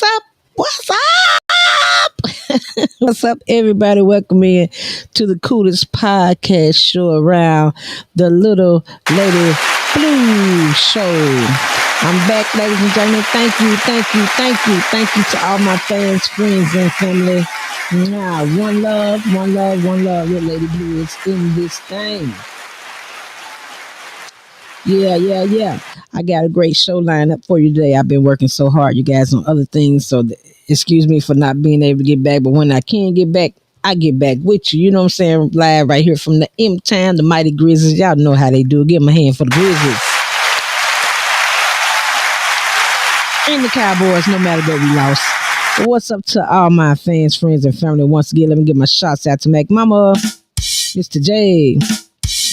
What's up? What's up? What's up, everybody? Welcome in to the coolest podcast show around, the Little Lady Blue Show. I'm back, ladies and gentlemen. Thank you, thank you, thank you, thank you to all my fans, friends, and family. Now, one love, one love, one love. Little Lady Blue is in this thing. Yeah. I got a great show lined up for you today. I've been working so hard, you guys, on other things. So excuse me for not being able to get back. But when I can get back, I get back with you. You know what I'm saying? Live right here from the M-Town, the Mighty Grizzlies. Y'all know how they do. Give them a hand for the Grizzlies. And the Cowboys, no matter what we lost. So what's up to all my fans, friends, and family? Once again, let me give my shots out to Mac Mama, Mr. J,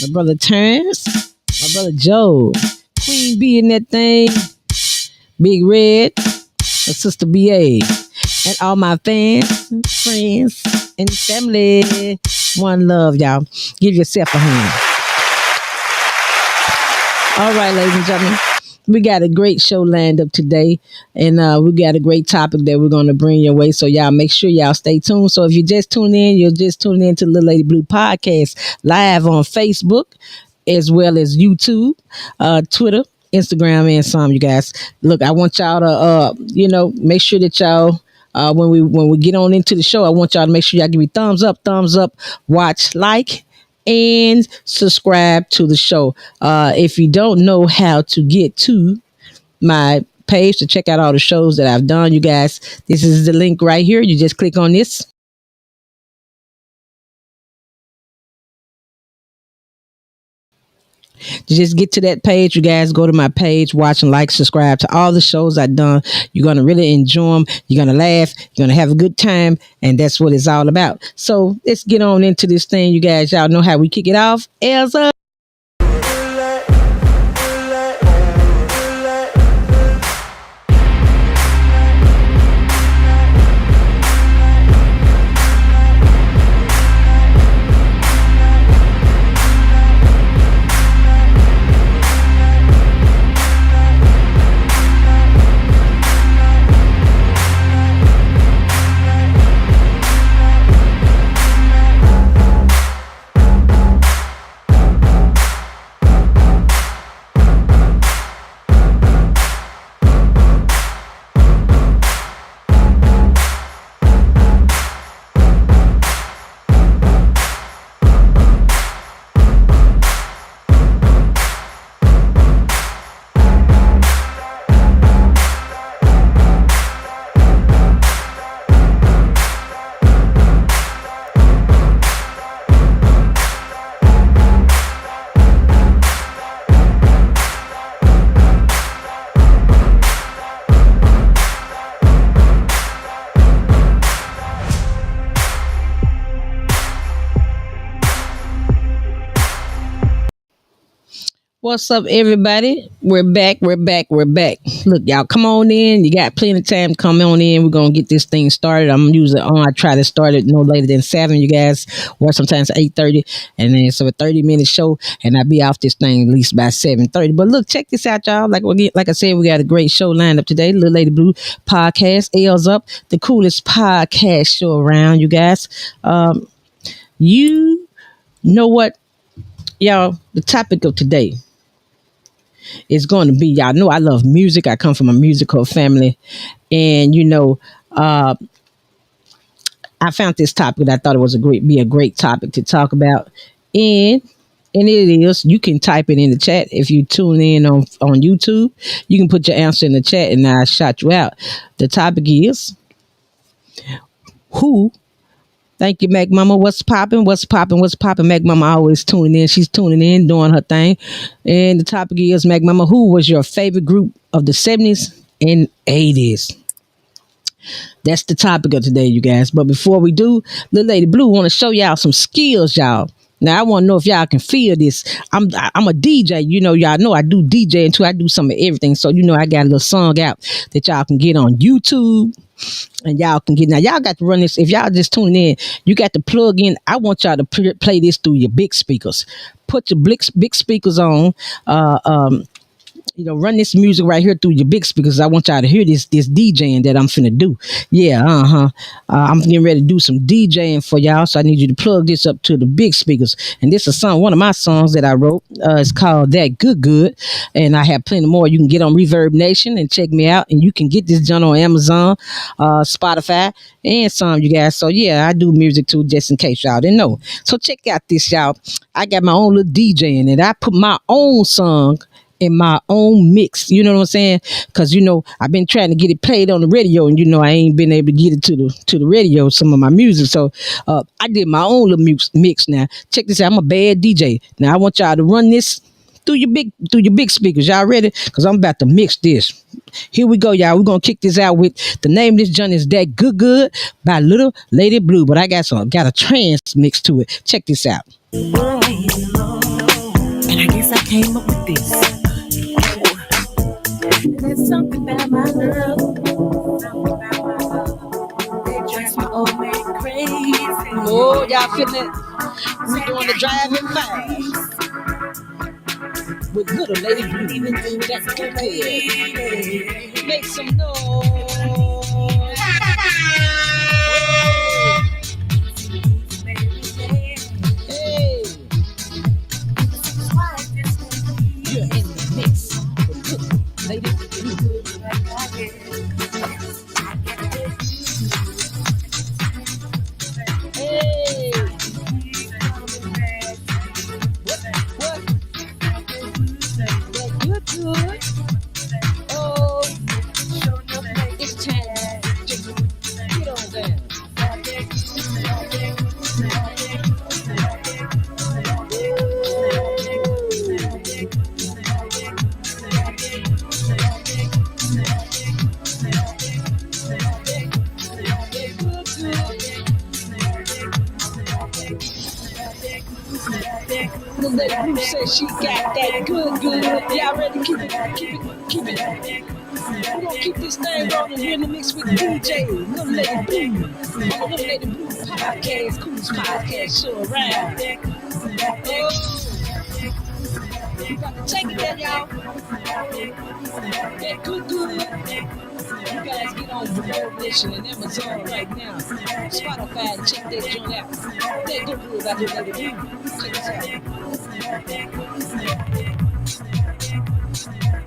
my brother Terrence, my brother Joe, Queen B in that thing, Big Red, my sister BA, and all my fans, friends, and family. One love, y'all. Give yourself a hand. All right, ladies and gentlemen. We got a great show lined up today, and we got a great topic that we're going to bring your way. So y'all make sure y'all stay tuned. So if you just tune in, you're just tuning in to the Little Lady Blue podcast live on Facebook, as well as YouTube, Twitter, Instagram, and some. You guys, look, I want y'all to, make sure that y'all. When we get on into the show, I want y'all to make sure y'all give me thumbs up, watch, like, and subscribe to the show. If you don't know how to get to my page to check out all the shows that I've done, you guys, this is the link right here. You just click on this. To just get to that page, you guys go to my page, watch and like, subscribe to all the shows I've done. You're going to really enjoy them. You're going to laugh. You're going to have a good time. And that's what it's all about. So let's get on into this thing, you guys. Y'all know how we kick it off. Elsa. What's up, everybody? We're back. Look, y'all, come on in. You got plenty of time. Come on in. We're going to get this thing started. I'm usually on. I try to start it no later than 7, you guys, or sometimes 8:30. And then so a 30-minute show, and I'll be off this thing at least by 7:30. But look, check this out, y'all. Like I said, we got a great show lined up today. Little Lady Blue podcast. L's up, the coolest podcast show around, you guys. You know what, y'all, the topic of today is going to be, y'all know I love music. I come from a musical family, and I found this topic that I thought it was be a great topic to talk about, and it is. You can type it in the chat if you tune in on YouTube. You can put your answer in the chat, and I'll shout you out. The topic is who. Thank you, Mac Mama. What's popping? Mac Mama always tuning in. She's tuning in, doing her thing. And the topic is, Mac Mama, who was your favorite group of the 70s and 80s? That's the topic of today, you guys. But before we do, Little Lady Blue want to show y'all some skills, y'all. Now, I want to know if y'all can feel this. I'm a DJ. Y'all know I do DJing too. I do some of everything. So, I got a little song out that y'all can get on YouTube. And y'all can get, now y'all got to run this. If y'all just tuning in, you got to plug in. I want y'all to play this through your big speakers. Put your big speakers on. run this music right here through your big speakers. I want y'all to hear this DJing that I'm finna do. Yeah, I'm getting ready to do some DJing for y'all, so I need you to plug this up to the big speakers. And this is one of my songs that I wrote. It's called That Good Good, and I have plenty more. You can get on Reverb Nation and check me out, and you can get this done on Amazon, Spotify, and some, you guys. So yeah, I do music too, just in case y'all didn't know. So check out this, y'all. I got my own little DJ in it. I put my own song in my own mix, you know what I'm saying? Because I've been trying to get it played on the radio, and I ain't been able to get it to the radio, some of my music. So I did my own little mix. Now check this out. I'm a bad DJ. Now I want y'all to run this through your big speakers. Y'all ready? Because I'm about to mix this. Here we go, y'all. We're gonna kick this out with the name of this joint is That Good Good by Little Lady Blue. But I got a trance mix to it. Check this out. And I guess I came up with this. There's something about my love. It drives me all way crazy. Oh, y'all feeling it? We're doing the driving fast with Little Lady Blue. That's good. Make some noise. Hey, you're in the mix with Little Lady Blue. Hey, what? That good. Oh, it's time. Just get on down. The lady who says she got that good. Y'all ready? Keep it. We're gonna keep this thing rolling here in the mix with DJ Little Lady Blue on the Little Lady Blue podcast, coolest podcast show around. We got to take it there, y'all. That good. You guys get on Reverb Nation and Amazon right now. Spotify and check that joint out. That good by Little Lady Blue. Check this out.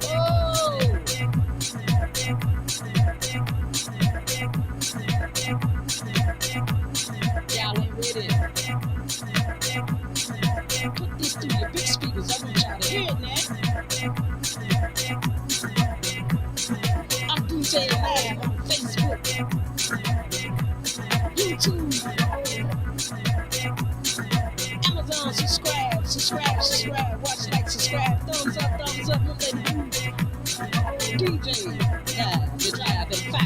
Oh. Y'all ain't ready. Put this through your big speakers. I want y'all to hear it now. I'm DJing live on Facebook, YouTube, Amazon. Subscribe. Watch, like, subscribe. Thumbs up. Little Lady Blue. DJ live, the drive at 5.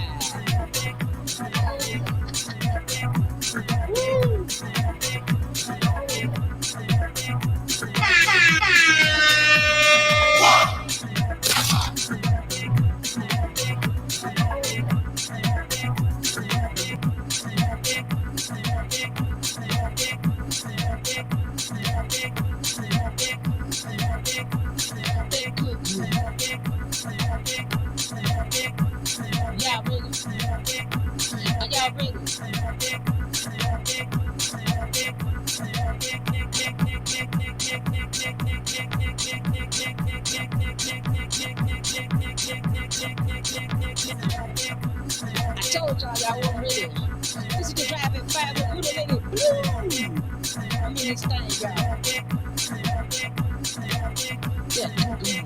Woo! Y'all ready? I told y'all wasn't ready. This is the driving 5 with Little Lady Blue. I mean, this thing, y'all. Yeah, good.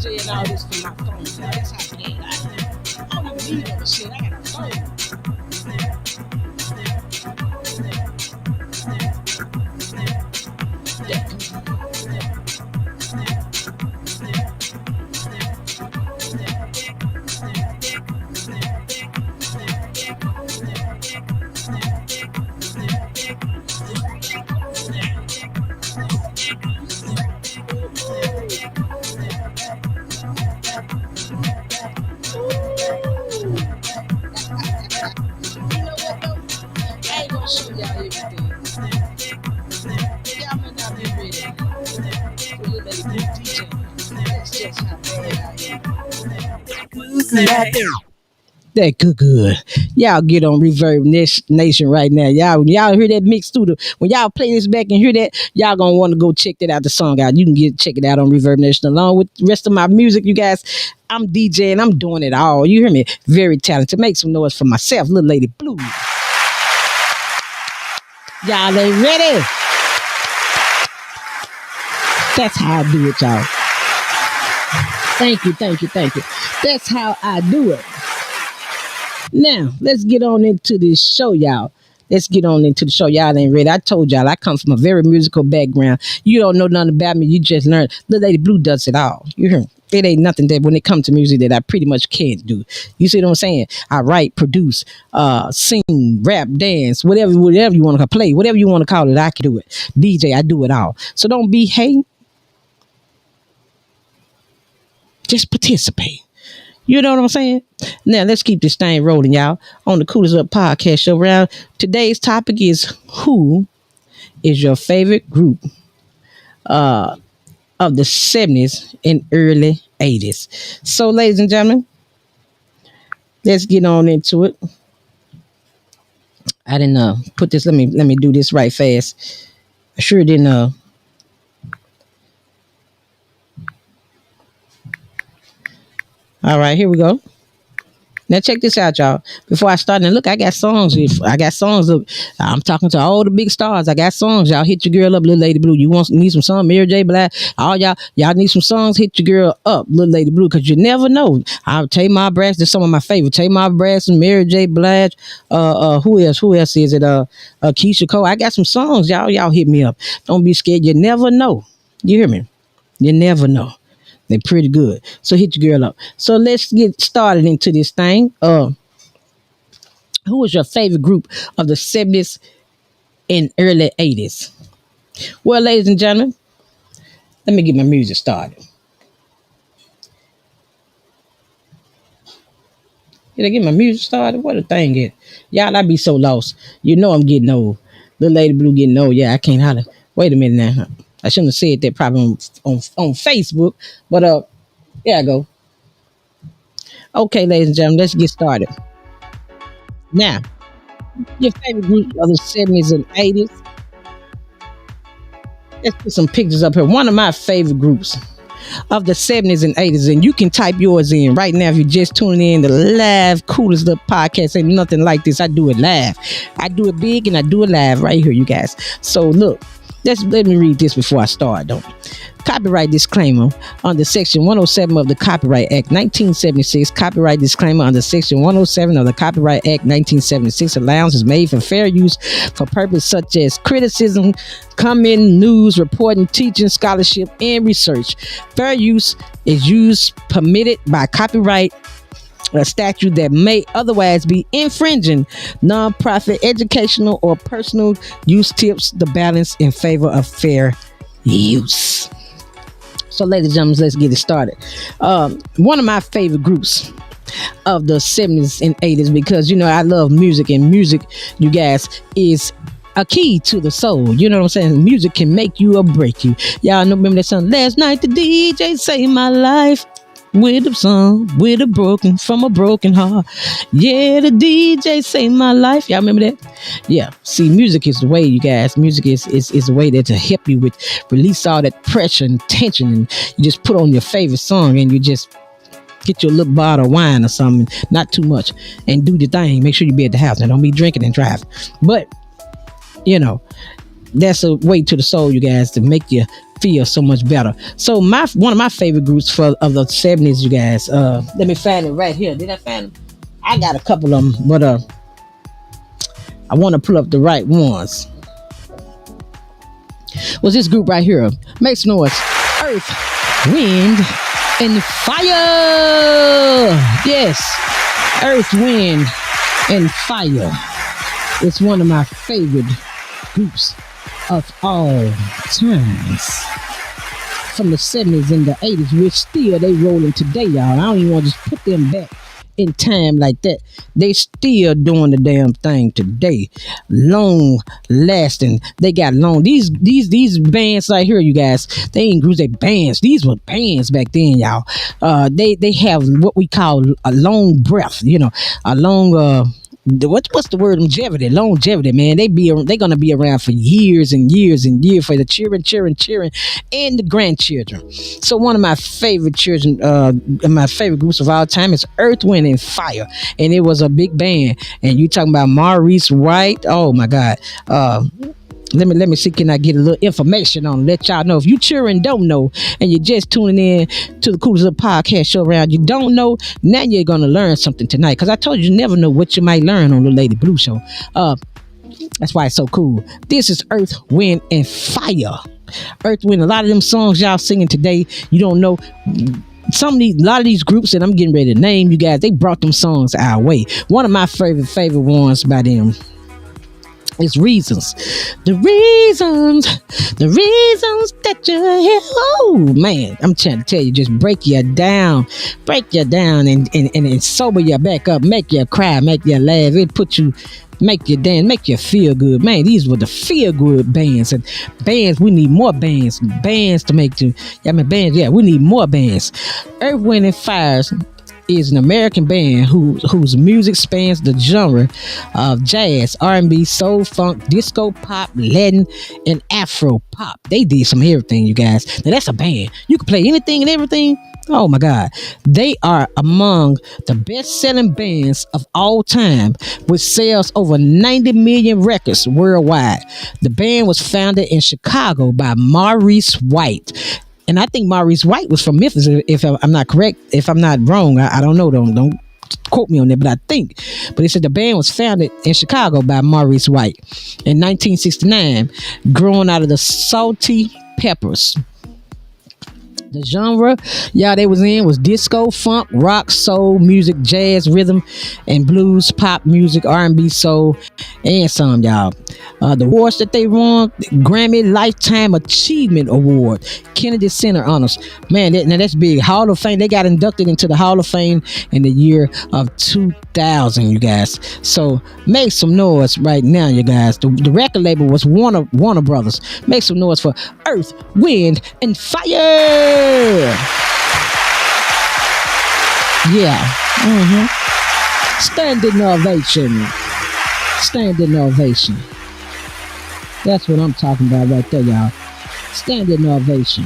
DJing all this from my phone, y'all. That's how bad I am. I don't even need other shit. I got a phone. Show y'all everything. Y'all might not be ready. So look like a good DJ. That's just how bad I am. That good. Y'all get on Reverb Nation right now. Y'all hear that mix through when y'all play this back and hear that, y'all gonna want to go check that out, the song out. You can check it out on Reverb Nation along with the rest of my music, you guys. I'm DJing, I'm doing it all. You hear me? Very talented. Make some noise for myself, Little Lady Blue. Y'all ain't ready. That's how I do it, y'all. Thank you. That's how I do it. Now, let's get on into this show, y'all. Y'all ain't ready. I told y'all I come from a very musical background. You don't know nothing about me. You just learned. Little Lady Blue does it all. You hear me? It ain't nothing that when it comes to music that I pretty much can't do. You see what I'm saying? I write, produce, sing, rap, dance, whatever you want to play, whatever you want to call it, I can do it. DJ, I do it all. So don't be hating. Just participate. You know what I'm saying? Now, let's keep this thing rolling, y'all. On the Coolest Up podcast show round. Today's topic is, who is your favorite group of the 70s and early 80s? So, ladies and gentlemen, let's get on into it. I didn't put this. Let me do this right fast. I sure didn't. All right, here we go. Now check this out, y'all. Before I start, and look, I got songs. I'm talking to all the big stars. I got songs. Y'all hit your girl up, Little Lady Blue. You need some songs, Mary J. Blige. All y'all need some songs. Hit your girl up, Little Lady Blue, because you never know. I'll Tamar Brass. There's some of my favorites. Tamar Brass and Mary J. Blige. Who else is it? Keisha Cole. I got some songs, y'all. Y'all hit me up. Don't be scared. You never know. You hear me? You never know. They're pretty good. So hit your girl up. So let's get started into this thing. Who was your favorite group of the 70s and early 80s? Well, ladies and gentlemen, let me get my music started. Did I get my music started? What a thing is. Y'all, I be so lost. You know I'm getting old. Little Lady Blue getting old. Yeah, I can't holler. Wait a minute now. I shouldn't have said that probably on Facebook. But there I go. Okay, ladies and gentlemen, let's get started. Now, your favorite group of the 70s and 80s. Let's put some pictures up here. One of my favorite groups of the 70s and 80s, and you can type yours in right now if you're just tuning in. The live Coolest Up podcast ain't nothing like this. I do it live. I do it big and I do it live right here, you guys. So look. Let me read this before I start, don't we? Copyright disclaimer under Section 107 of the Copyright Act 1976. Copyright disclaimer under Section 107 of the Copyright Act 1976. Allowance is made for fair use for purpose such as criticism, comment, news, reporting, teaching, scholarship, and research. Fair use is used permitted by copyright a statute that may otherwise be infringing. Non-profit, educational, or personal use tips the balance in favor of fair use. So, ladies and gentlemen, let's get it started. One of my favorite groups of the 70s and 80s, because, you know, I love music, and music, you guys, is a key to the soul. You know what I'm saying? Music can make you or break you. Y'all know, remember that song, Last Night the DJ Saved My Life. with a song, with a broken, from a broken heart. Yeah, the DJ saved my life. Y'all remember that? Yeah. See, music is the way, you guys. Music is the way that to help you with release all that pressure and tension, and you just put on your favorite song and you just get your little bottle of wine or something, not too much, and do the thing. Make sure you be at the house. Now, don't be drinking and driving. But you know, that's a way to the soul, you guys, to make you feel so much better. So my one of my favorite groups of the 70s, you guys. Let me find it right here. Did I find it? I got a couple of them, but I want to pull up the right ones. Was this group right here? Make some noise. Earth, Wind, and Fire. Yes, Earth, Wind, and Fire. It's one of my favorite groups of all times. From the 70s and the 80s, which still they rolling today, y'all. I don't even want to just put them back in time like that. They still doing the damn thing today. Long lasting. They got long. These bands right here, you guys, they ain't groups, they bands. These were bands back then, y'all. They have what we call a long breath, a long what's the word? Longevity, man. They gonna be around for years and years and years for the children, and the grandchildren. So one of my favorite children, my favorite groups of all time is Earth, Wind, and Fire, and it was a big band. And you talking about Maurice White? Oh my God. Let me see, can I get a little information on it? Let y'all know. If you children don't know and you're just tuning in to the coolest little podcast show around, you don't know, now you're going to learn something tonight. Because I told you never know what you might learn on the Lady Blue Show. That's why it's so cool. This is Earth, Wind, and Fire. Earth, Wind, a lot of them songs y'all singing today, you don't know. A lot of these groups that I'm getting ready to name, you guys, they brought them songs our way. One of my favorite ones by them, it's Reasons. The reasons that you're here. Oh man, I'm trying to tell you, just break you down and sober you back up, make you cry, make you laugh, make you dance, make you feel good. Man, these were the feel good bands. And bands, we need more bands to make you. We need more bands. Earth, Wind, and Fire is an American band whose music spans the genre of jazz, R&B, soul, funk, disco, pop, Latin, and Afro pop. They did some everything, you guys. Now that's a band. You can play anything and everything. Oh my God. They are among the best-selling bands of all time, with sales over 90 million records worldwide. The band was founded in Chicago by Maurice White. And I think Maurice White was from Memphis, if I'm not correct. If I'm not wrong, I don't know. Don't quote me on that, but I think. But it said the band was founded in Chicago by Maurice White in 1969, growing out of the Salty Peppers. The genre they was in was disco, funk, rock, soul music, jazz, rhythm, and blues, pop music, R&B, soul, and some, y'all. The awards that they won: Grammy Lifetime Achievement Award, Kennedy Center Honors. Man, that's big. Hall of Fame. They got inducted into the Hall of Fame in the year of 2000, you guys. So make some noise right now, you guys. The record label was Warner Brothers. Make some noise for Earth, Wind, and Fire. Yeah. Standing ovation. That's what I'm talking about right there, y'all. Standing ovation.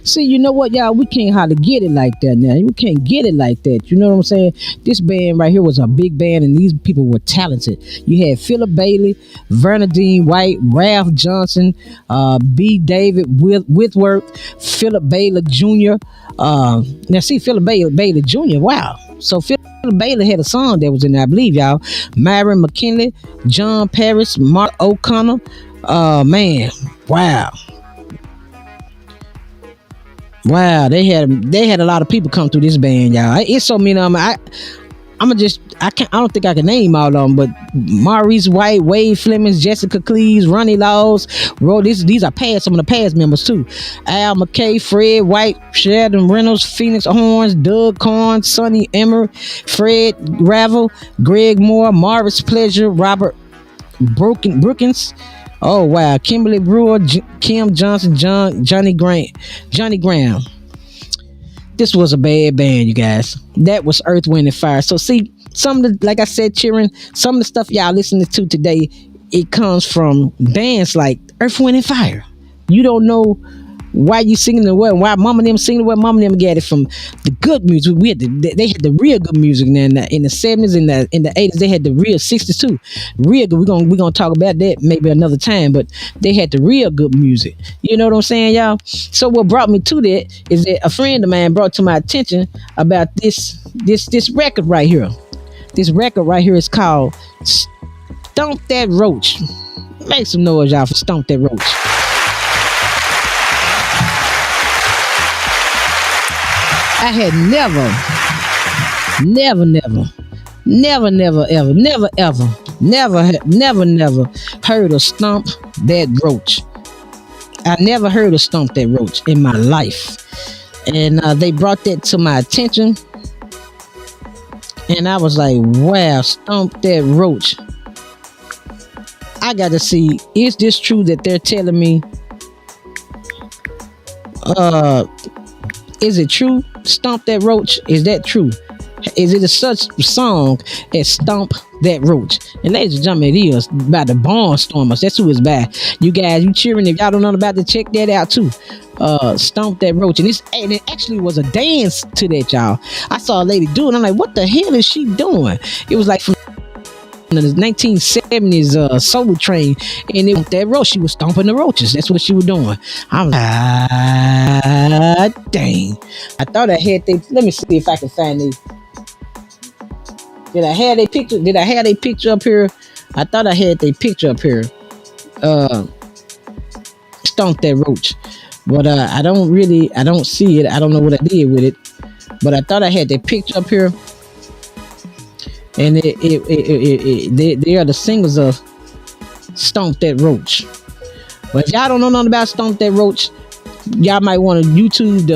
See, you know what, y'all? We can't hardly get it like that now. We can't get it like that. You know what I'm saying? This band right here was a big band, and these people were talented. You had Philip Bailey, Verna Dean White, Ralph Johnson, B. David Whitworth, Philip Bailey Jr. Now, see, Philip Bailey Jr., wow. So Philip Bailey had a song that was in there, I believe, y'all. Myron McKinley, John Paris, Mark O'Connor. Man, wow. Wow, they had a lot of people come through this band, y'all. It's so many of them. I don't think I can name all of them, but Maurice White, Wade Flemings, Jessica Cleves, Ronnie Laws, these are some of the past members too. Al McKay, Fred White, Sheridan Reynolds, Phoenix Horns, Doug Korn, Sonny Emmer, Fred Ravel, Greg Moore, Morris Pleasure, Robert Brookins, Oh wow, Kimberly Brewer, Kim Johnson, Johnny Graham. This was a bad band, you guys. That was Earth, Wind, and Fire. So see, some of the, like I said, cheering, some of the stuff y'all listening to today, it comes from bands like Earth, Wind, and Fire. You don't know why you singing the what, why Mama them singing the what. Mama them got it from the good music. We had they had the real good music in the 70s, in the 80s. They had the real 60s too. Real good. We're gonna talk about that maybe another time, but they had the real good music. You know what I'm saying, y'all? So what brought me to that is that a friend of mine brought to my attention about this record right here. This record right here is called Stomp That Roach. Make some noise, y'all, for Stomp That Roach. I had never, ever heard of Stomp That Roach. I never heard of Stomp That Roach in my life. And they brought that to my attention. And I was like, wow, Stomp That Roach. I got to see, is this true that they're telling me? Is it true? Stomp That Roach, is that true? Is it a such song as Stomp That Roach? And ladies and gentlemen, it is by the Barnstormers. That's who it's by. You guys, you cheering. If y'all don't know about it, check that out too. Stomp That Roach. And it actually was a dance to that, y'all. I saw a lady do it. I'm like, what the hell is she doing? It was like from the 1970s Soul Train, and it was that roach. She was stomping the roaches. That's what she was doing. I was dang. I thought I had they. Let me see if I can find these. Did I have a picture? Did I have a picture up here? I thought I had a picture up here. Stomp That Roach, but I don't see it. I don't know what I did with it, but I thought I had that picture up here. And they are the singers of Stomp That Roach. But if y'all don't know nothing about Stomp That Roach, y'all might want to YouTube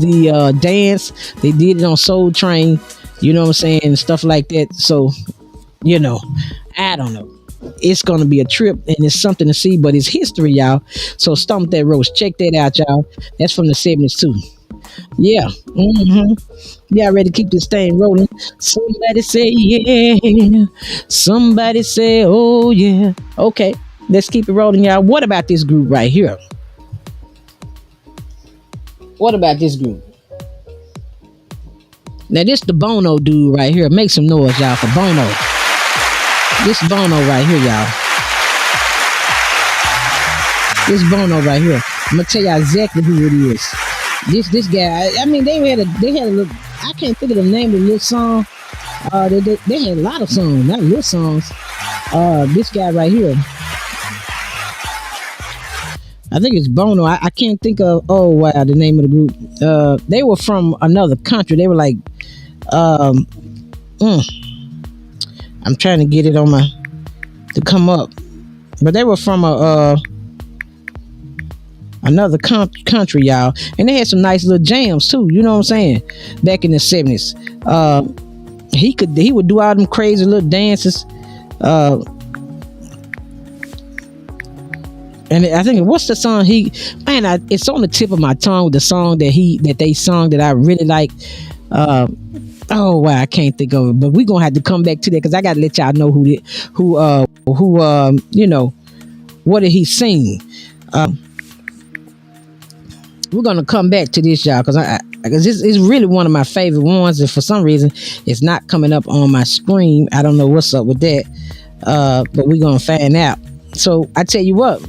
the dance. They did it on Soul Train, you know what I'm saying, and stuff like that. So, you know, I don't know. It's gonna be a trip and it's something to see, but it's history, y'all. So Stomp That Roach, check that out, y'all. That's from the 70s too. Yeah. Y'all ready to keep this thing rolling? Somebody say yeah. Somebody say oh yeah. Okay, let's keep it rolling, y'all. What about this group right here? What about this group? Now this the Bono dude right here. Make some noise, y'all, for Bono. This Bono right here, y'all. This Bono right here. I'm gonna tell y'all exactly who it is. This guy, I mean, they had a little, I can't think of the name of the little song. They had a lot of songs, not little songs. This guy right here, I think it's Bono. I can't think of, oh wow, the name of the group. They were from another country. They were like, I'm trying to get it on to come up, but they were from another country, y'all, and they had some nice little jams too, you know what I'm saying, back in the 70s. He would do all them crazy little dances, and I think, what's the song it's on the tip of my tongue, with the song that they sung that I really like. Oh wow, I can't think of it, but we're gonna have to come back to that because I gotta let y'all know who you know, what did he sing. We're gonna come back to this, y'all, because this is really one of my favorite ones, and for some reason it's not coming up on my screen. I don't know what's up with that, but we're gonna find out. So I tell you what,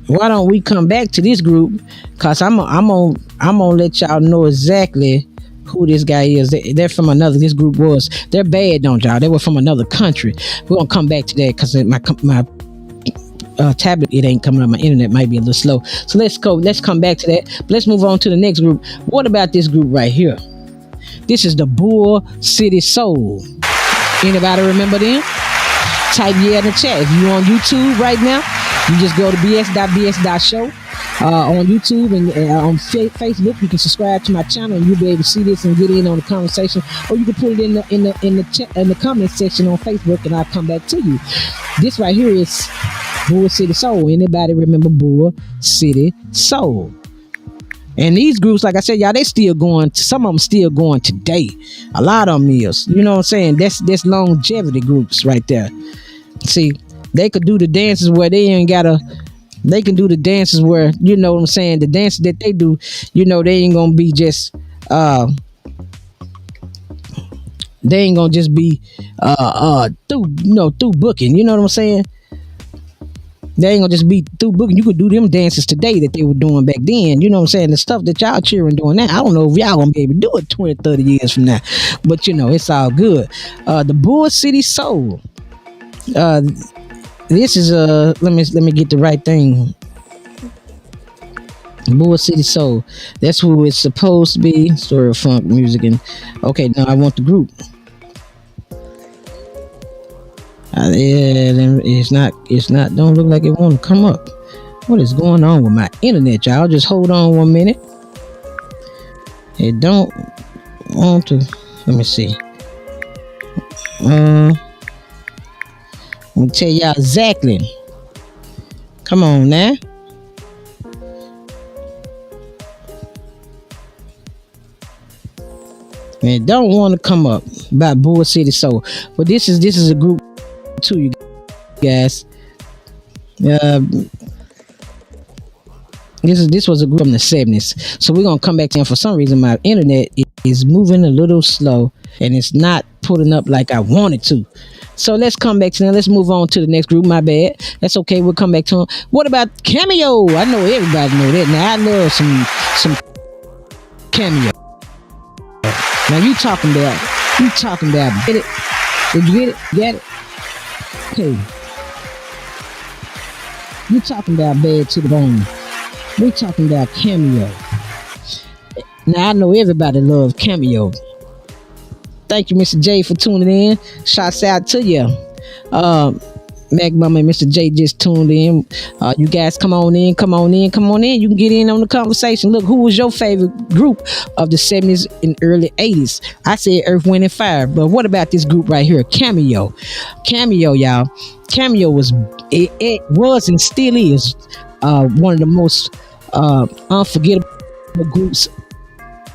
why don't we come back to this group? Cause I'm gonna let y'all know exactly who this guy is. They're from another. This group they're bad, don't y'all? They were from another country. We're gonna come back to that because my tablet, it ain't coming on. My internet might be a little slow. So let's come back to that. But let's move on to the next group. What about this group right here? This is the Bull City Soul. Anybody remember them? Type yeah in the chat. If you're on YouTube right now, you just go to BS.BS show. on YouTube and on Facebook. You can subscribe to my channel and you'll be able to see this and get in on the conversation. Or you can put it in the comment section on Facebook and I'll come back to you. This right here is Bull City Soul. Anybody remember Bull City Soul? And these groups, like I said, y'all, they still going. Some of them still going today. A lot of them is. You know what I'm saying? That's longevity groups right there. See, they could do the dances where they ain't gotta. They can do the dances where, you know what I'm saying, the dances that they do, you know, they ain't gonna be just they ain't gonna just be through booking. You know what I'm saying? They ain't gonna just be through booking. You could do them dances today that they were doing back then. You know what I'm saying? The stuff that y'all cheering doing now, I don't know if y'all gonna be able to do it 20, 30 years from now. But, you know, it's all good. The Bull City Soul. This is, let me get the right thing. Bull City Soul. That's who it's supposed to be. Story of funk music. And okay, now I want the group. Yeah, it's not, don't look like it want to come up. What is going on with my internet, y'all? Just hold on 1 minute. It don't want to, let me see. Let me tell y'all exactly. Come on now. It don't want to come up by Bull City Soul. But this is a group too, you guys. This was a group from the 70s. So we're gonna come back to them. For some reason my internet is moving a little slow and it's not putting up like I want it to. So let's come back to them. Let's move on to the next group. My bad. That's okay. We'll come back to them. What about Cameo? I know everybody know that. Now I love some Cameo. Now you talking about get it? Did you get it? Get it? Okay. You talking about Bad to the Bone. We talking about Cameo. Now I know everybody loves Cameo. Thank you, Mr. J, for tuning in. Shouts out to you. Mac Mama and Mr. J just tuned in. You guys come on in. You can get in on the conversation. Look, who was your favorite group of the 70s and early 80s? I said Earth, Wind, and Fire. But what about this group right here? Cameo. Cameo, y'all. Cameo was and still is one of the most unforgettable groups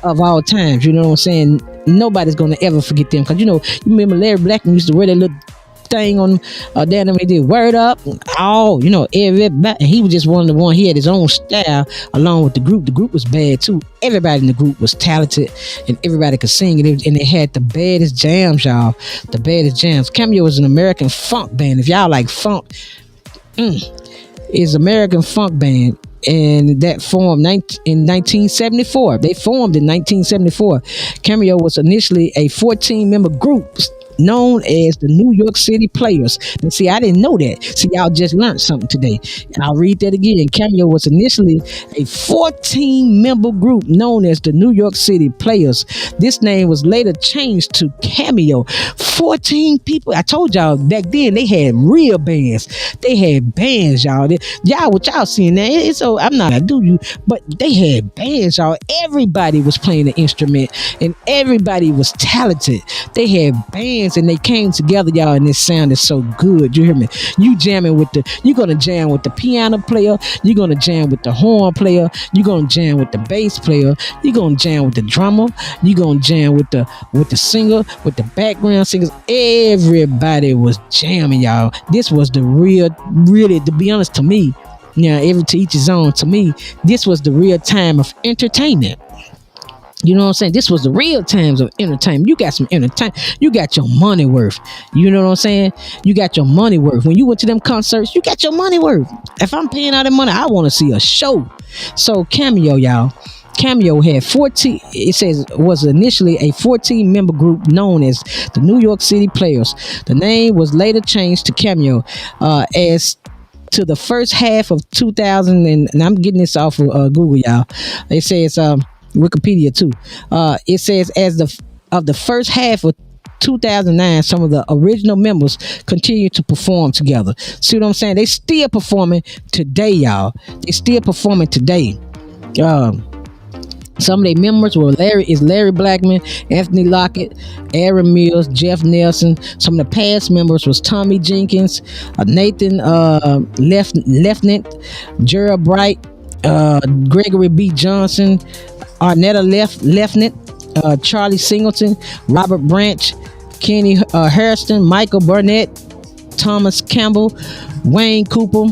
of all times. You know what I'm saying? Nobody's gonna ever forget them, because you remember Larry Blackman used to wear that little thing on down there. He did Word Up, everybody. He was just one of the one. He had his own style along with the group. The group was bad too. Everybody in the group was talented and everybody could sing, and they had the baddest jams, y'all. The baddest jams. Cameo was an American funk band. If y'all like funk, it's American funk band. And that formed in 1974. They formed in 1974. Cameo was initially a 14-member group known as the New York City Players. And see, I didn't know that. See, y'all just learned something today. And I'll read that again. Cameo was initially a 14-member group known as the New York City Players. This name was later changed to Cameo. 14 people. I told y'all back then they had real bands. They had bands, y'all. What y'all seeing now? I'm not gonna do you, but they had bands, y'all. Everybody was playing an instrument and everybody was talented. They had bands and they came together, y'all, and it sounded so good. You hear me? You're gonna jam with the piano player, you're gonna jam with the horn player, you're gonna jam with the bass player, you're gonna jam with the drummer, you're gonna jam with the singer, with the background singers. Everybody was jamming, y'all. This was the really, to be honest, to me, to each his own. To me, this was the real time of entertainment. You know what I'm saying? This was the real times of entertainment. You got some entertainment. You got your money worth. You know what I'm saying? You got your money worth. When you went to them concerts, you got your money worth. If I'm paying out that money, I want to see a show. So Cameo, y'all. Cameo had 14. It says was initially a 14-member group known as the New York City Players. The name was later changed to Cameo as to the first half of 2000. And I'm getting this off of Google, y'all. It says Wikipedia too. It says as the first half of 2009, some of the original members continue to perform together. See what I'm saying? They still performing today, y'all. They still performing today. Some of their members were Larry Blackman, Anthony Lockett, Aaron Mills, Jeff Nelson. Some of the past members was Tommy Jenkins, Nathan Lefnant, Gerald Bright, Gregory B. Johnson, Arnetta Lefnant, Charlie Singleton, Robert Branch, Kenny Hairston, Michael Burnett, Thomas Campbell, Wayne Cooper,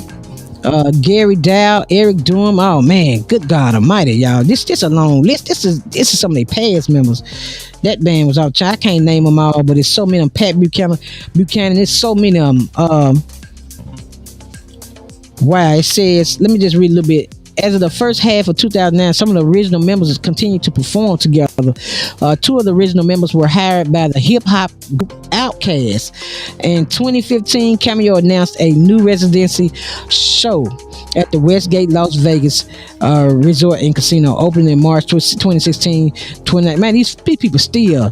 Gary Dow, Eric Durham. Oh man, good God Almighty, y'all! This a long list. This is some of their past members. That band was out. I can't name them all, but it's so many of them. Pat Buchanan. There's so many of them. Wow, it says. Let me just read a little bit. As of the first half of 2009, some of the original members continued to perform together. Two of the original members were hired by the hip-hop group Outkast. In 2015, Cameo announced a new residency show at the Westgate Las Vegas Resort and Casino, opening in March 2016. Man, these people still,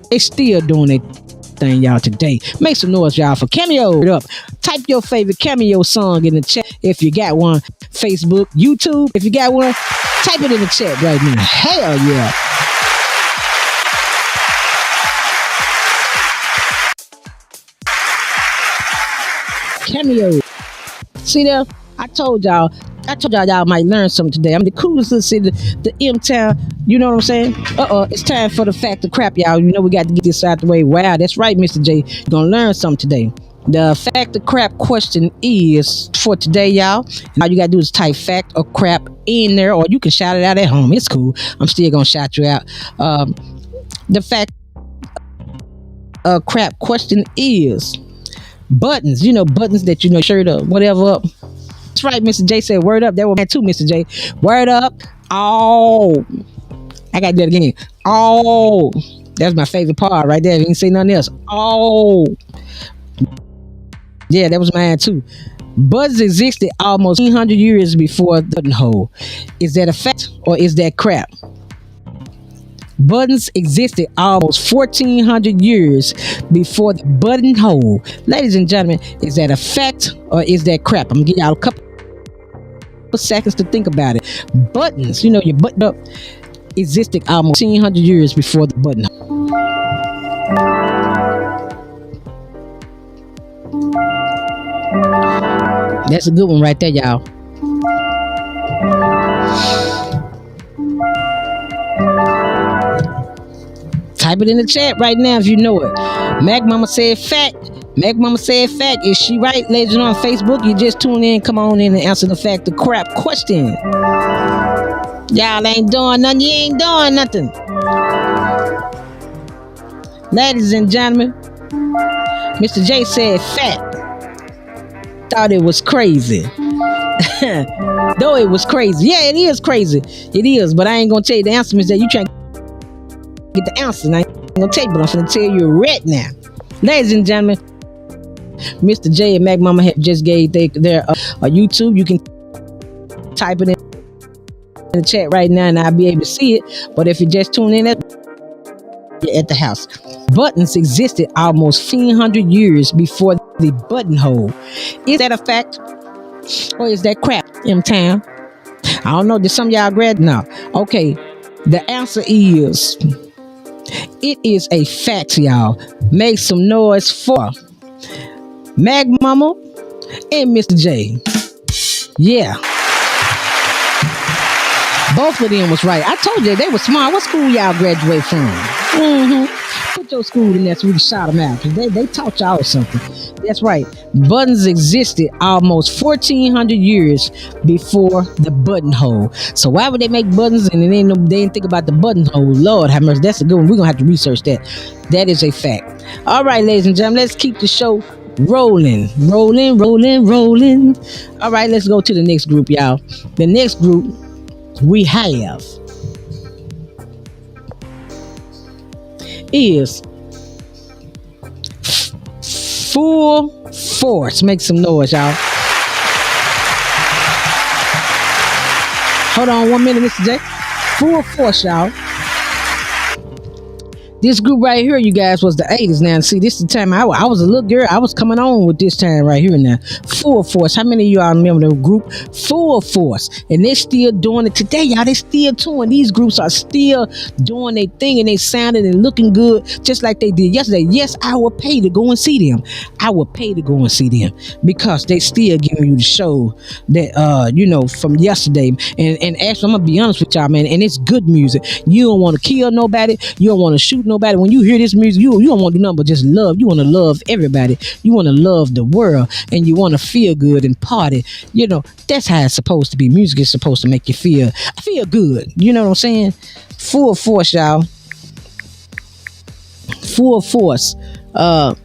they still doing it thing, y'all, today. Make some noise, y'all, for Cameo. Up. Type your favorite Cameo song in the chat if you got one. Facebook, YouTube, if you got one, type it in the chat right now. Hell yeah. Cameo. See there? I told y'all y'all might learn something today. I'm the coolest little city, the M-Town. You know what I'm saying? It's time for the fact of crap, y'all. You know we got to get this out the way. Wow, that's right, Mr. J. You're gonna learn something today. The fact of crap question is for today, y'all. And all you gotta do is type fact or crap in there, or you can shout it out at home. It's cool. I'm still gonna shout you out. The fact crap question is buttons. You know, buttons that you know, shirt or whatever up. That's right, Mr. J said word up. That was man too, Mr. J. Word up. Oh, I got to do it again. Oh, that's my favorite part right there. You can say nothing else. Oh, yeah, that was mine too. Buttons existed almost 100 years before the buttonhole. Is that a fact or is that crap? Buttons existed almost 1,400 years before the buttonhole. Ladies and gentlemen, is that a fact or is that crap? I'm gonna give y'all a couple of seconds to think about it. Buttons, you know, your button up, existed almost 1,400 years before the buttonhole. That's a good one right there, y'all. Type it in the chat right now if you know it. Mac Mama said fact. Mac Mama said fact. Is she right? Ladies on Facebook, you just tune in. Come on in and answer the fact of crap question. Y'all ain't doing nothing. You ain't doing nothing. Ladies and gentlemen, Mr. J said fact. Thought it was crazy. Though it was crazy. Yeah, it is crazy. It is, but I ain't gonna tell you the answer, Mr. J. You trying to get the answer, and I ain't gonna tell you, but I'm gonna tell you right now. Ladies and gentlemen, Mr. J and Mac Mama have just gave their YouTube. You can type it in the chat right now and I'll be able to see it. But if you just tune in at the house, buttons existed almost 1,500 years before the buttonhole. Is that a fact or is that crap, M-Town? I don't know. Did some of y'all grad? No. Okay. The answer is, it is a fact, y'all. Make some noise for Mag Mama and Mr. J. Yeah. Both of them was right. I told you they were smart. What school y'all graduate from? Put your school in there so we can shout them out. Because they taught y'all something. That's right. Buttons existed almost 1,400 years before the buttonhole. So why would they make buttons and they didn't think about the buttonhole? Lord have mercy. That's a good one. We're going to have to research that. That is a fact. All right, ladies and gentlemen, let's keep the show rolling. All right, let's go to the next group, y'all. The next group we have is Full Force. Make some noise, y'all. Hold on 1 minute, Mr. J. Full Force, y'all. This group right here, you guys, was the 80s. Now, see, this is the time I was a little girl. I was coming on with this time right here now. Full Force. How many of y'all remember the group Full Force? And they're still doing it today, y'all. They still touring. These groups are still doing their thing, and they sounding and looking good just like they did yesterday. Yes, I would pay to go and see them. I would pay to go and see them because they still giving you the show that, from yesterday. And actually, I'm going to be honest with y'all, man, and it's good music. You don't want to kill nobody. You don't want to shoot nobody. When you hear this music, you don't want to do nothing but just love. You want to love everybody. You want to love the world, and you want to feel good and party. That's how it's supposed to be. Music is supposed to make you feel good. You know what I'm saying? Full Force, y'all. Full Force. Let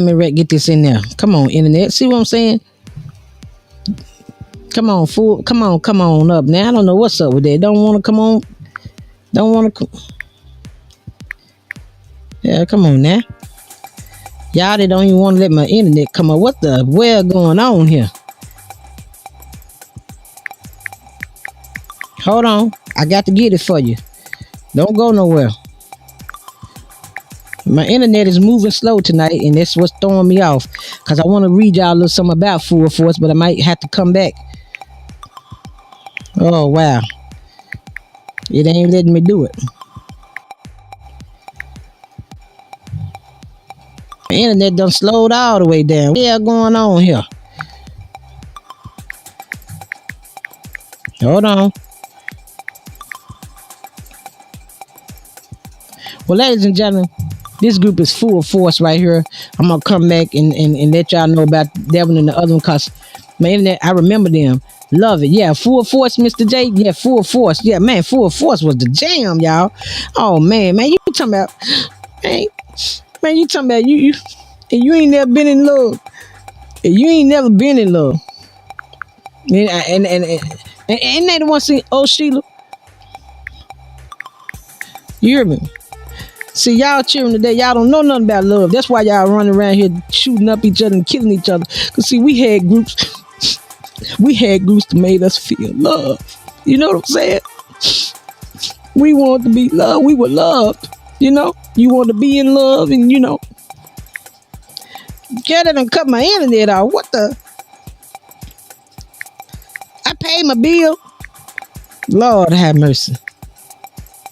me get this in there. Come on, internet. See what I'm saying? Come on, fool. Come on up. Now I don't know what's up with that. Don't want to come on. Don't want to. Yeah, come on now. Y'all, they don't even want to let my internet come up. What the well going on here? Hold on. I got to get it for you. Don't go nowhere. My internet is moving slow tonight, and that's what's throwing me off. Because I want to read y'all a little something about Full Force, but I might have to come back. Oh, wow. It ain't letting me do it. The internet done slowed all the way down. What the hell going on here? Hold on. Well, ladies and gentlemen, this group is Full Force right here. I'm going to come back and let y'all know about that one and the other one because my internet, I remember them. Love it. Yeah, Full Force, Mr. J. Yeah, Full Force. Yeah, man, Full Force was the jam, y'all. Oh, man, you talking about, man, you talking about you and you ain't never been in love. And you ain't never been in love. And they the one saying, oh, Sheila. You hear me? See, y'all cheering today. Y'all don't know nothing about love. That's why y'all running around here shooting up each other and killing each other. Because, see, we had groups that made us feel love. You know what I'm saying? We wanted to be loved. We were loved. You want to be in love and, get it and cut my internet off. What the? I paid my bill. Lord have mercy.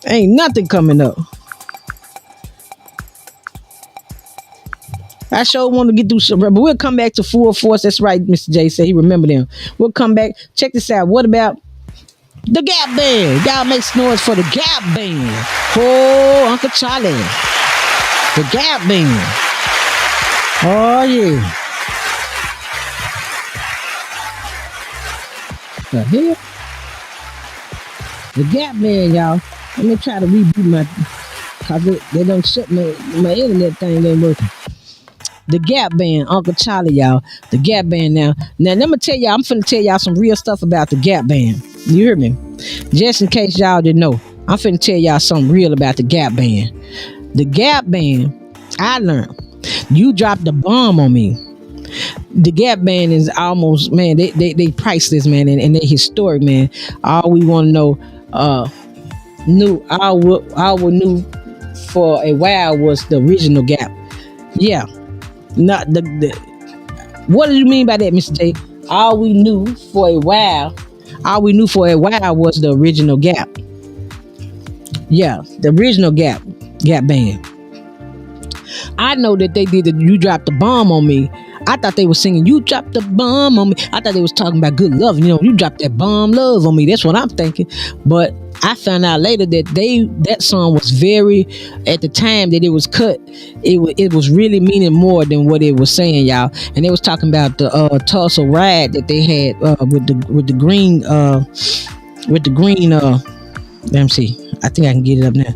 Ain't nothing coming up. I sure want to get through some, but we'll come back to Full Force. That's right, Mr. J said he remember them. We'll come back. Check this out. What about the Gap Band? Y'all make noise for the Gap Band. Oh, Uncle Charlie. The Gap Band. Oh, yeah. The hell? The Gap Band, y'all. Let me try to reboot my, because they don't shut my internet thing ain't working. The Gap Band, Uncle Charlie, y'all. The Gap Band now. Now, let me tell y'all, I'm finna tell y'all some real stuff about the Gap Band. You hear me? Just in case y'all didn't know, I'm finna tell y'all something real about the Gap Band. The Gap Band, I learned, you dropped the bomb on me. The Gap Band is almost, man, they priceless, man, and they historic, man. All we want to know, knew for a while was the original Gap. Yeah. Not the what do you mean by that, Mr. J? All we knew for a while was the original Gap. Yeah, the original Gap Band. I know that they did You Dropped the Bomb on Me. I thought they were singing You Dropped the Bomb on Me. I thought they was talking about good love. You dropped that bomb love on me. That's what I'm thinking. But I found out later that that song was very, at the time that it was cut, it was really meaning more than what it was saying, y'all. And they was talking about the Tulsa ride that they had with the green let me see. I think I can get it up now.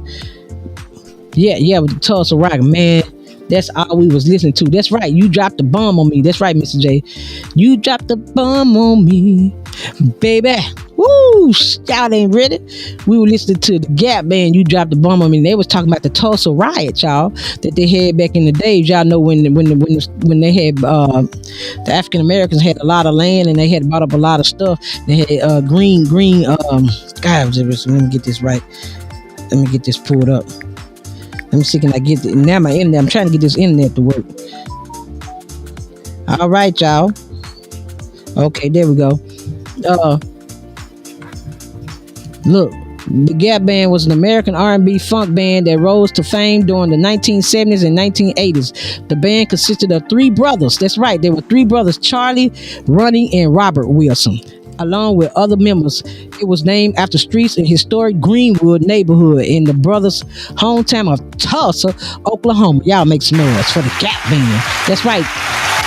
Yeah, with the Tulsa ride, man. That's all we was listening to. That's right. You dropped the bomb on me. That's right, Mr. J. You dropped the bomb on me, baby. Woo! Y'all ain't ready. We were listening to the Gap Band. You dropped the bomb on me. And they was talking about the Tulsa riot, y'all, that they had back in the days. Y'all know when they had the African Americans had a lot of land and they had bought up a lot of stuff. They had green. God, let me get this right. Let me get this pulled up. Let me see, can I get it? Now my internet, I'm trying to get this internet to work. All right, y'all. Okay, there we go. Look, the Gap Band was an American R&B funk band that rose to fame during the 1970s and 1980s. The band consisted of three brothers. That's right, there were three brothers, Charlie, Ronnie, and Robert Wilson. Along with other members, it was named after streets in historic Greenwood neighborhood in the brothers' hometown of Tulsa, Oklahoma. Y'all make some noise for the Gap Band. That's right.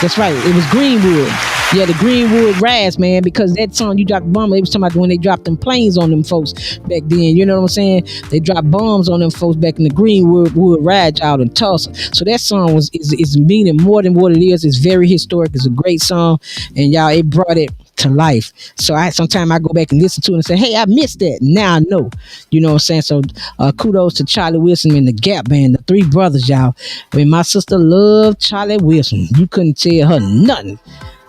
That's right. It was Greenwood. Yeah, the Greenwood Raz, man, because that song, You Dropped a Bomb, it was talking about when they dropped them planes on them folks back then. You know what I'm saying? They dropped bombs on them folks back in the Greenwood Raz out in Tulsa. So that song is meaning more than what it is. It's very historic. It's a great song. And y'all, it brought it to life. So sometimes I go back and listen to it and say, hey, I missed that. Now I know. You know what I'm saying? So kudos to Charlie Wilson and the Gap Band, the three brothers, y'all. I mean, my sister loved Charlie Wilson. You couldn't tell her nothing.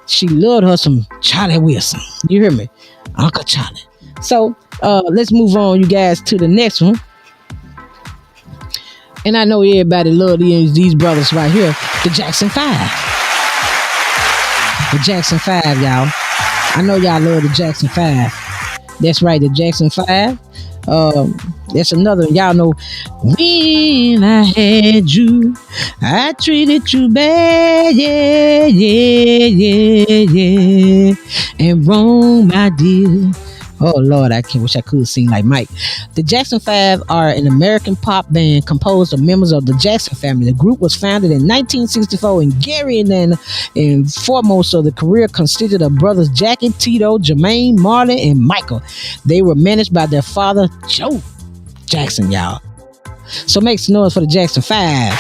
She loved her some Charlie Wilson. You hear me? Uncle Charlie. So let's move on, you guys, to the next one. And I know everybody love these brothers right here, the Jackson 5. The Jackson 5, y'all. I know y'all love the Jackson 5. That's right, the Jackson 5. That's another one. Y'all know, when I had you, I treated you bad, yeah, yeah, yeah, yeah, and wrong, my dear. Oh Lord, I wish I could sing like Mike. The Jackson 5 are an American pop band composed of members of the Jackson family. The group was founded in 1964 in Gary, and foremost of the career consisted of brothers Jackie, Tito, Jermaine, Marlon, and Michael. They were managed by their father, Joe Jackson, y'all. So make some noise for the Jackson 5.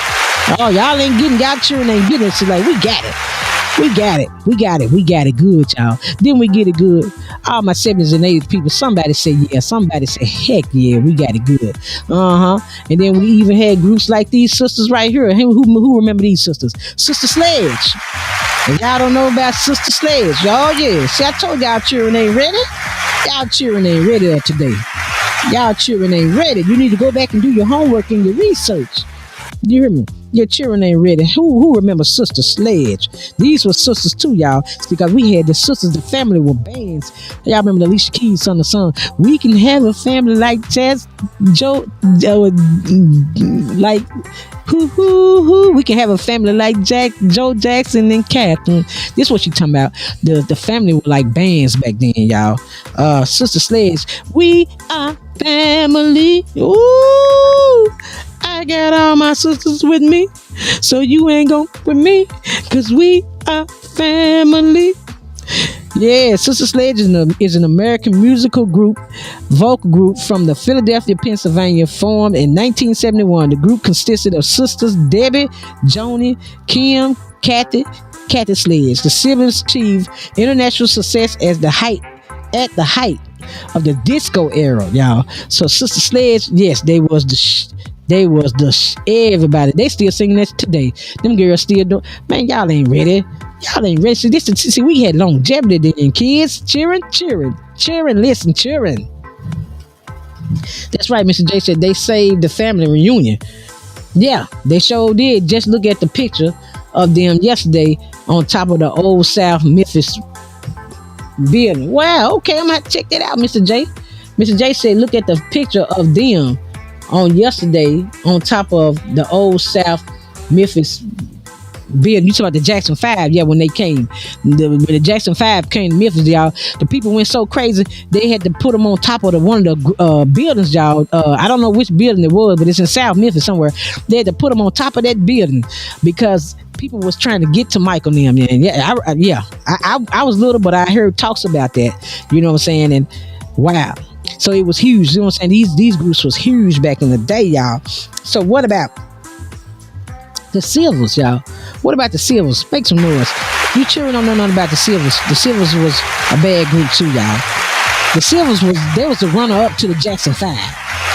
Oh, y'all ain't getting, y'all cheering ain't getting it. So like, we got it. We got it. We got it. We got it good, y'all. Then we get it good. All my 70s and 80s people, somebody say yeah. Somebody say heck yeah, we got it good. And then we even had groups like these sisters right here. Who remember these sisters? Sister Sledge. And y'all don't know about Sister Sledge. Y'all, yeah. See, I told y'all cheering ain't ready. Y'all cheering ain't ready today. Y'all cheering ain't ready. You need to go back and do your homework and your research. You hear me? Your children ain't ready. Who remembers Sister Sledge? These were sisters too, y'all. It's because we had the sisters, the family were bands. Y'all remember the Alicia Keys song, the song, we can have a family like Jazz, Joe, like who. We can have a family like Joe Jackson and Catherine. This is what she talking about. The family were like bands back then, y'all. Sister Sledge, we are family. Ooh. I got all my sisters with me, so you ain't gon' with me, cause we are family. Yeah, Sister Sledge is an American musical group, vocal group from the Philadelphia, Pennsylvania, formed in 1971. The group consisted of sisters Debbie, Joni, Kim, Kathy Sledge. The siblings achieved international success at the height of the disco era, y'all. So Sister Sledge, yes, they was everybody. They still singing that today. Them girls still do. Man, y'all ain't ready. Y'all ain't ready. See, we had longevity then. Kids cheering. Listen, cheering. That's right. Mr. J said they saved the family reunion. Yeah, they sure did. Just look at the picture of them yesterday on top of the Old South Memphis building. Wow. Okay, I'm gonna have to check that out, Mr. J. Mr. J said, look at the picture of them on yesterday on top of the Old South Memphis building. You talk about the Jackson 5, yeah, when they came. When the Jackson 5 came to Memphis, y'all, the people went so crazy, they had to put them on top of one of the buildings, y'all. I don't know which building it was, but it's in South Memphis somewhere. They had to put them on top of that building because people was trying to get to Michael and them. I was little, but I heard talks about that. You know what I'm saying? And wow. So it was huge. You know what I'm saying? These groups was huge back in the day, y'all. So what about the Silvers, y'all? What about the Silvers? Make some noise. You cheering on nothing about the Silvers. The Silvers was a bad group too, y'all. The Silvers was the runner up to the Jackson 5.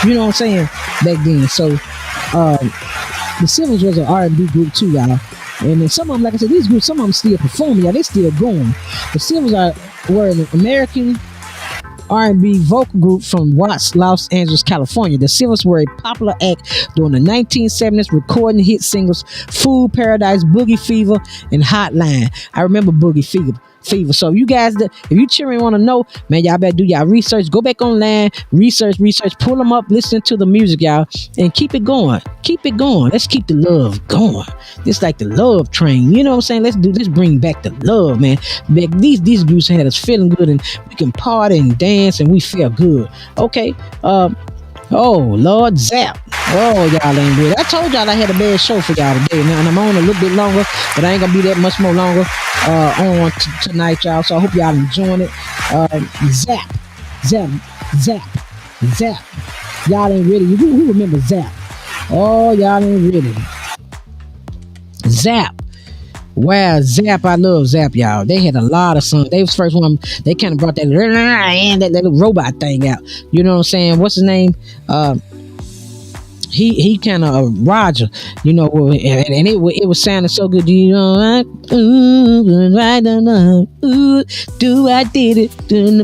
You know what I'm saying? Back then. So the Silvers was an R&B group too, y'all. And then some of them, like I said, these groups, some of them still performing, y'all. They still going. The Silvers were an American R&B vocal group from Watts, Los Angeles, California. The Silvers were a popular act during the 1970s, recording hit singles Food Paradise, Boogie Fever, and Hotline. I remember Boogie Fever. So you guys, if you children want to know, man, y'all better do y'all research. Go back online, research, pull them up, listen to the music, y'all, and keep it going. Let's keep the love going. It's like the love train. You know what I'm saying? Let's bring back the love, man. These groups had us feeling good, and we can party and dance, and we feel good. Okay. Oh Lord, Zap. Oh, y'all ain't ready. I told y'all I had a bad show for y'all today, and I'm on a little bit longer, but I ain't gonna be that much more longer on tonight, y'all. So I hope y'all enjoying it. Zap. Y'all ain't ready. Who remember Zap? Oh, y'all ain't ready. Zap. Wow, Zap, I love Zap, y'all. They had a lot of songs. They was the first one. They kind of brought that little robot thing out. You know what I'm saying? What's his name? He kind of Roger, you know, and it was sounding so good. You know, right on, do I did it? Do the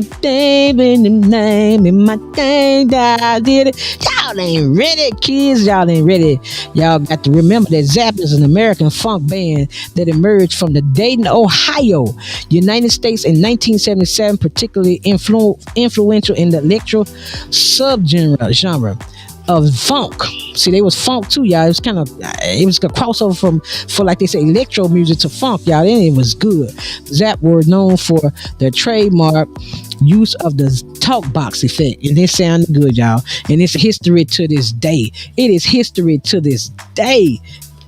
name in my thing that I did it. Y'all ain't ready, kids. Y'all ain't ready. Y'all got to remember that Zap is an American funk band that emerged from the Dayton, Ohio, United States in 1977, particularly influential in the electro subgenre of funk. See, they was funk too, y'all. It was a crossover for like they say electro music to funk, y'all. And it was good. Zap were known for their trademark use of the talk box effect, and it sounded good, y'all. And it's history to this day. It is history to this day.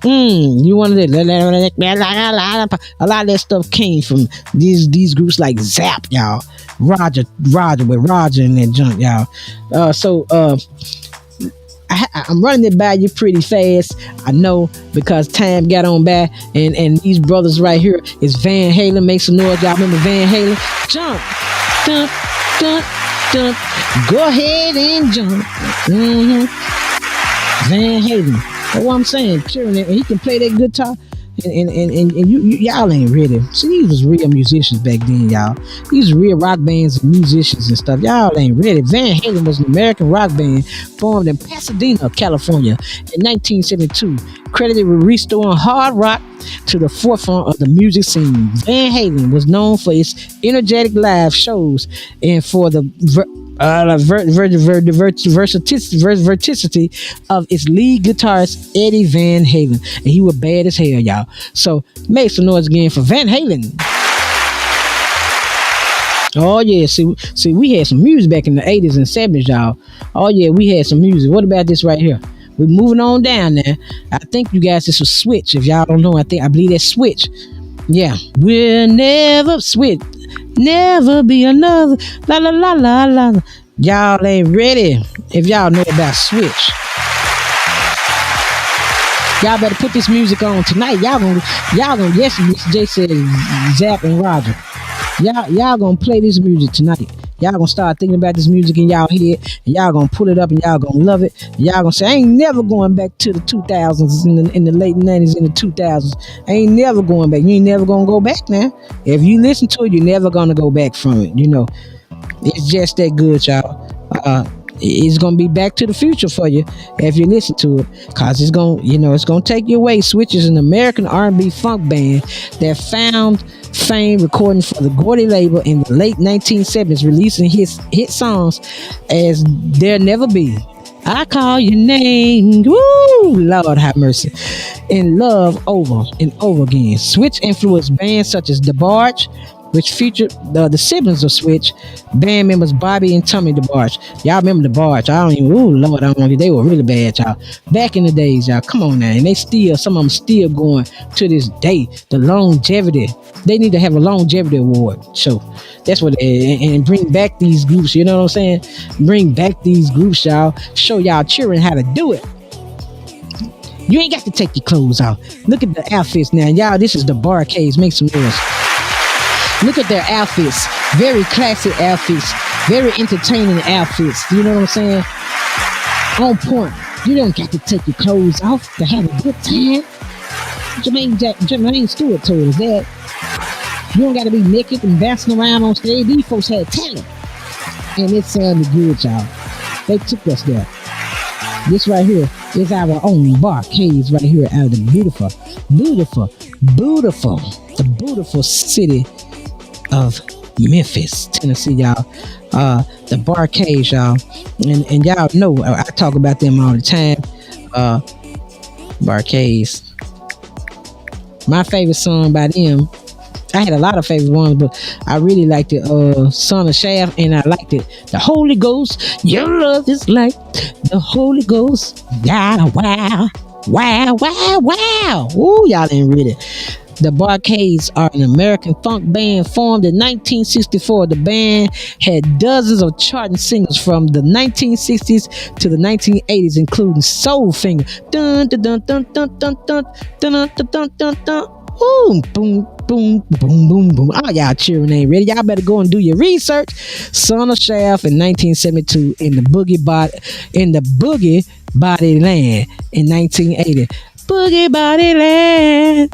You wanted a lot of that stuff came from these groups like Zap, y'all. Roger with Roger and that junk, y'all. I'm running it by you pretty fast, I know, because time got on by, and these brothers right here is Van Halen. Make some noise, y'all remember Van Halen? Jump, jump, jump, jump. Go ahead and jump. Van Halen. That's what I'm saying. Cheering it, and he can play that guitar. And y'all ain't ready. See, these was real musicians back then, y'all. These real rock bands and musicians and stuff. Y'all ain't ready. Van Halen was an American rock band formed in Pasadena, California in 1972, credited with restoring hard rock to the forefront of the music scene. Van Halen was known for its energetic live shows and for the versatility of its lead guitarist Eddie Van Halen, and he was bad as hell, y'all. So make some noise again for Van Halen. Oh yeah, see, we had some music back in the 80s and 70s, y'all. Oh yeah, we had some music. What about this right here? We're moving on down there. I think you guys, this was Switch. If y'all don't know, I believe that's Switch. Yeah, we'll never switch. Never be another. La la la la la. Y'all ain't ready. If y'all know about Switch, y'all better put this music on tonight. Y'all gonna yes, Mr. J said Zap and Roger. Y'all gonna play this music tonight. Y'all gonna start thinking about this music in y'all head, and y'all gonna pull it up, and y'all gonna love it. And y'all gonna say, I ain't never going back to the 2000s, in the late 90s, in the 2000s. I ain't never going back. You ain't never gonna go back now. If you listen to it, you're never gonna go back from it. You know, it's just that good, y'all. It's gonna be Back to the Future for you if you listen to it, cause it's gonna take you away. Switch is an American R&B funk band that found fame recording for the Gordy label in the late 1970s, releasing hit songs as There Never Be, I Call Your Name, woo, Lord have mercy, and Love Over and Over Again. Switch influenced bands such as DeBarge, which featured the siblings of Switch, band members Bobby and Tommy DeBarge. Y'all remember DeBarge? They were really bad, y'all. Back in the days, y'all. Come on now. And some of them still going to this day. The longevity. They need to have a longevity award. So that's what, and bring back these groups. You know what I'm saying? Bring back these groups, y'all. Show y'all children how to do it. You ain't got to take your clothes off. Look at the outfits now. Y'all, this is the Barcades. Make some noise. Look at their outfits. Very classic outfits. Very entertaining outfits. You know what I'm saying? On point. You don't got to take your clothes off to have a good time. Jermaine Stewart told us that. You don't got to be naked and bouncing around on stage. These folks had talent. and it sounded good, y'all. They took us there. This right here is our own Barcades right here out of the beautiful city of Memphis, Tennessee, y'all. The Barcades, y'all. And y'all know I talk about them all the time. Barcades. My favorite song by them, I had a lot of favorite ones, but I really liked it, Son of Shaft, and I liked it. The Holy Ghost, your love is like the Holy Ghost. Yeah, wow, wow, wow, wow. Ooh, y'all didn't read it. The Barcades are an American funk band formed in 1964. The band had dozens of charting singles from the 1960s to the 1980s, including Soul Finger. Dun dun dun dun dun dun dun dun dun dun dun dun. Boom, boom, boom, boom, boom, boom. Oh, y'all cheering ain't ready. Y'all better go and do your research. Son of Shaft in 1972 in the Boogie Body Land in 1980. Boogie Body Land.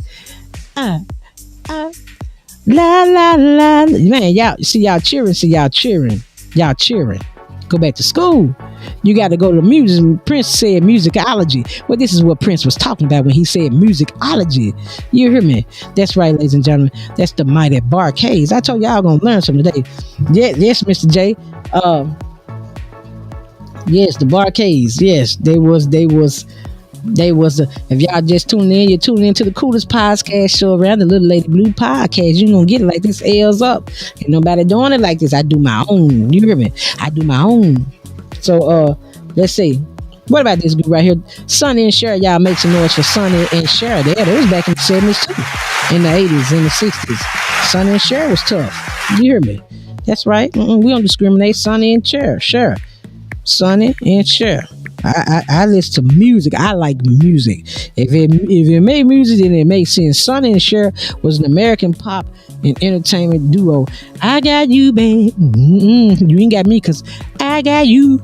La la la. Man, y'all cheering. Y'all cheering. Go back to school. You got to go to music. Prince said musicology. Well, this is what Prince was talking about when he said musicology. You hear me? That's right, ladies and gentlemen. That's the mighty Barcades. I told y'all gonna learn something today. Yes, Mr. J. Yes, the Barcades. Yes, they was if y'all just tune in, you're tuning into the coolest podcast show around, the Little Lady Blue podcast. You gonna get it like this. L's up. Ain't nobody doing it like this. I do my own. You hear me? I do my own. So let's see. What about this group right here? Sonny and Cher. Y'all make some noise for Sonny and Cher. They was back in the 70s too. In the 80s, in the 60s. Sonny and Cher was tough. You hear me? That's right. We don't discriminate. Sonny and Cher. Cher. Sonny and Cher. I listen to music. I like music. If it made music, then it makes sense. Sonny and Cher was an American pop and entertainment duo. I got you, babe. You ain't got me, cause I got you.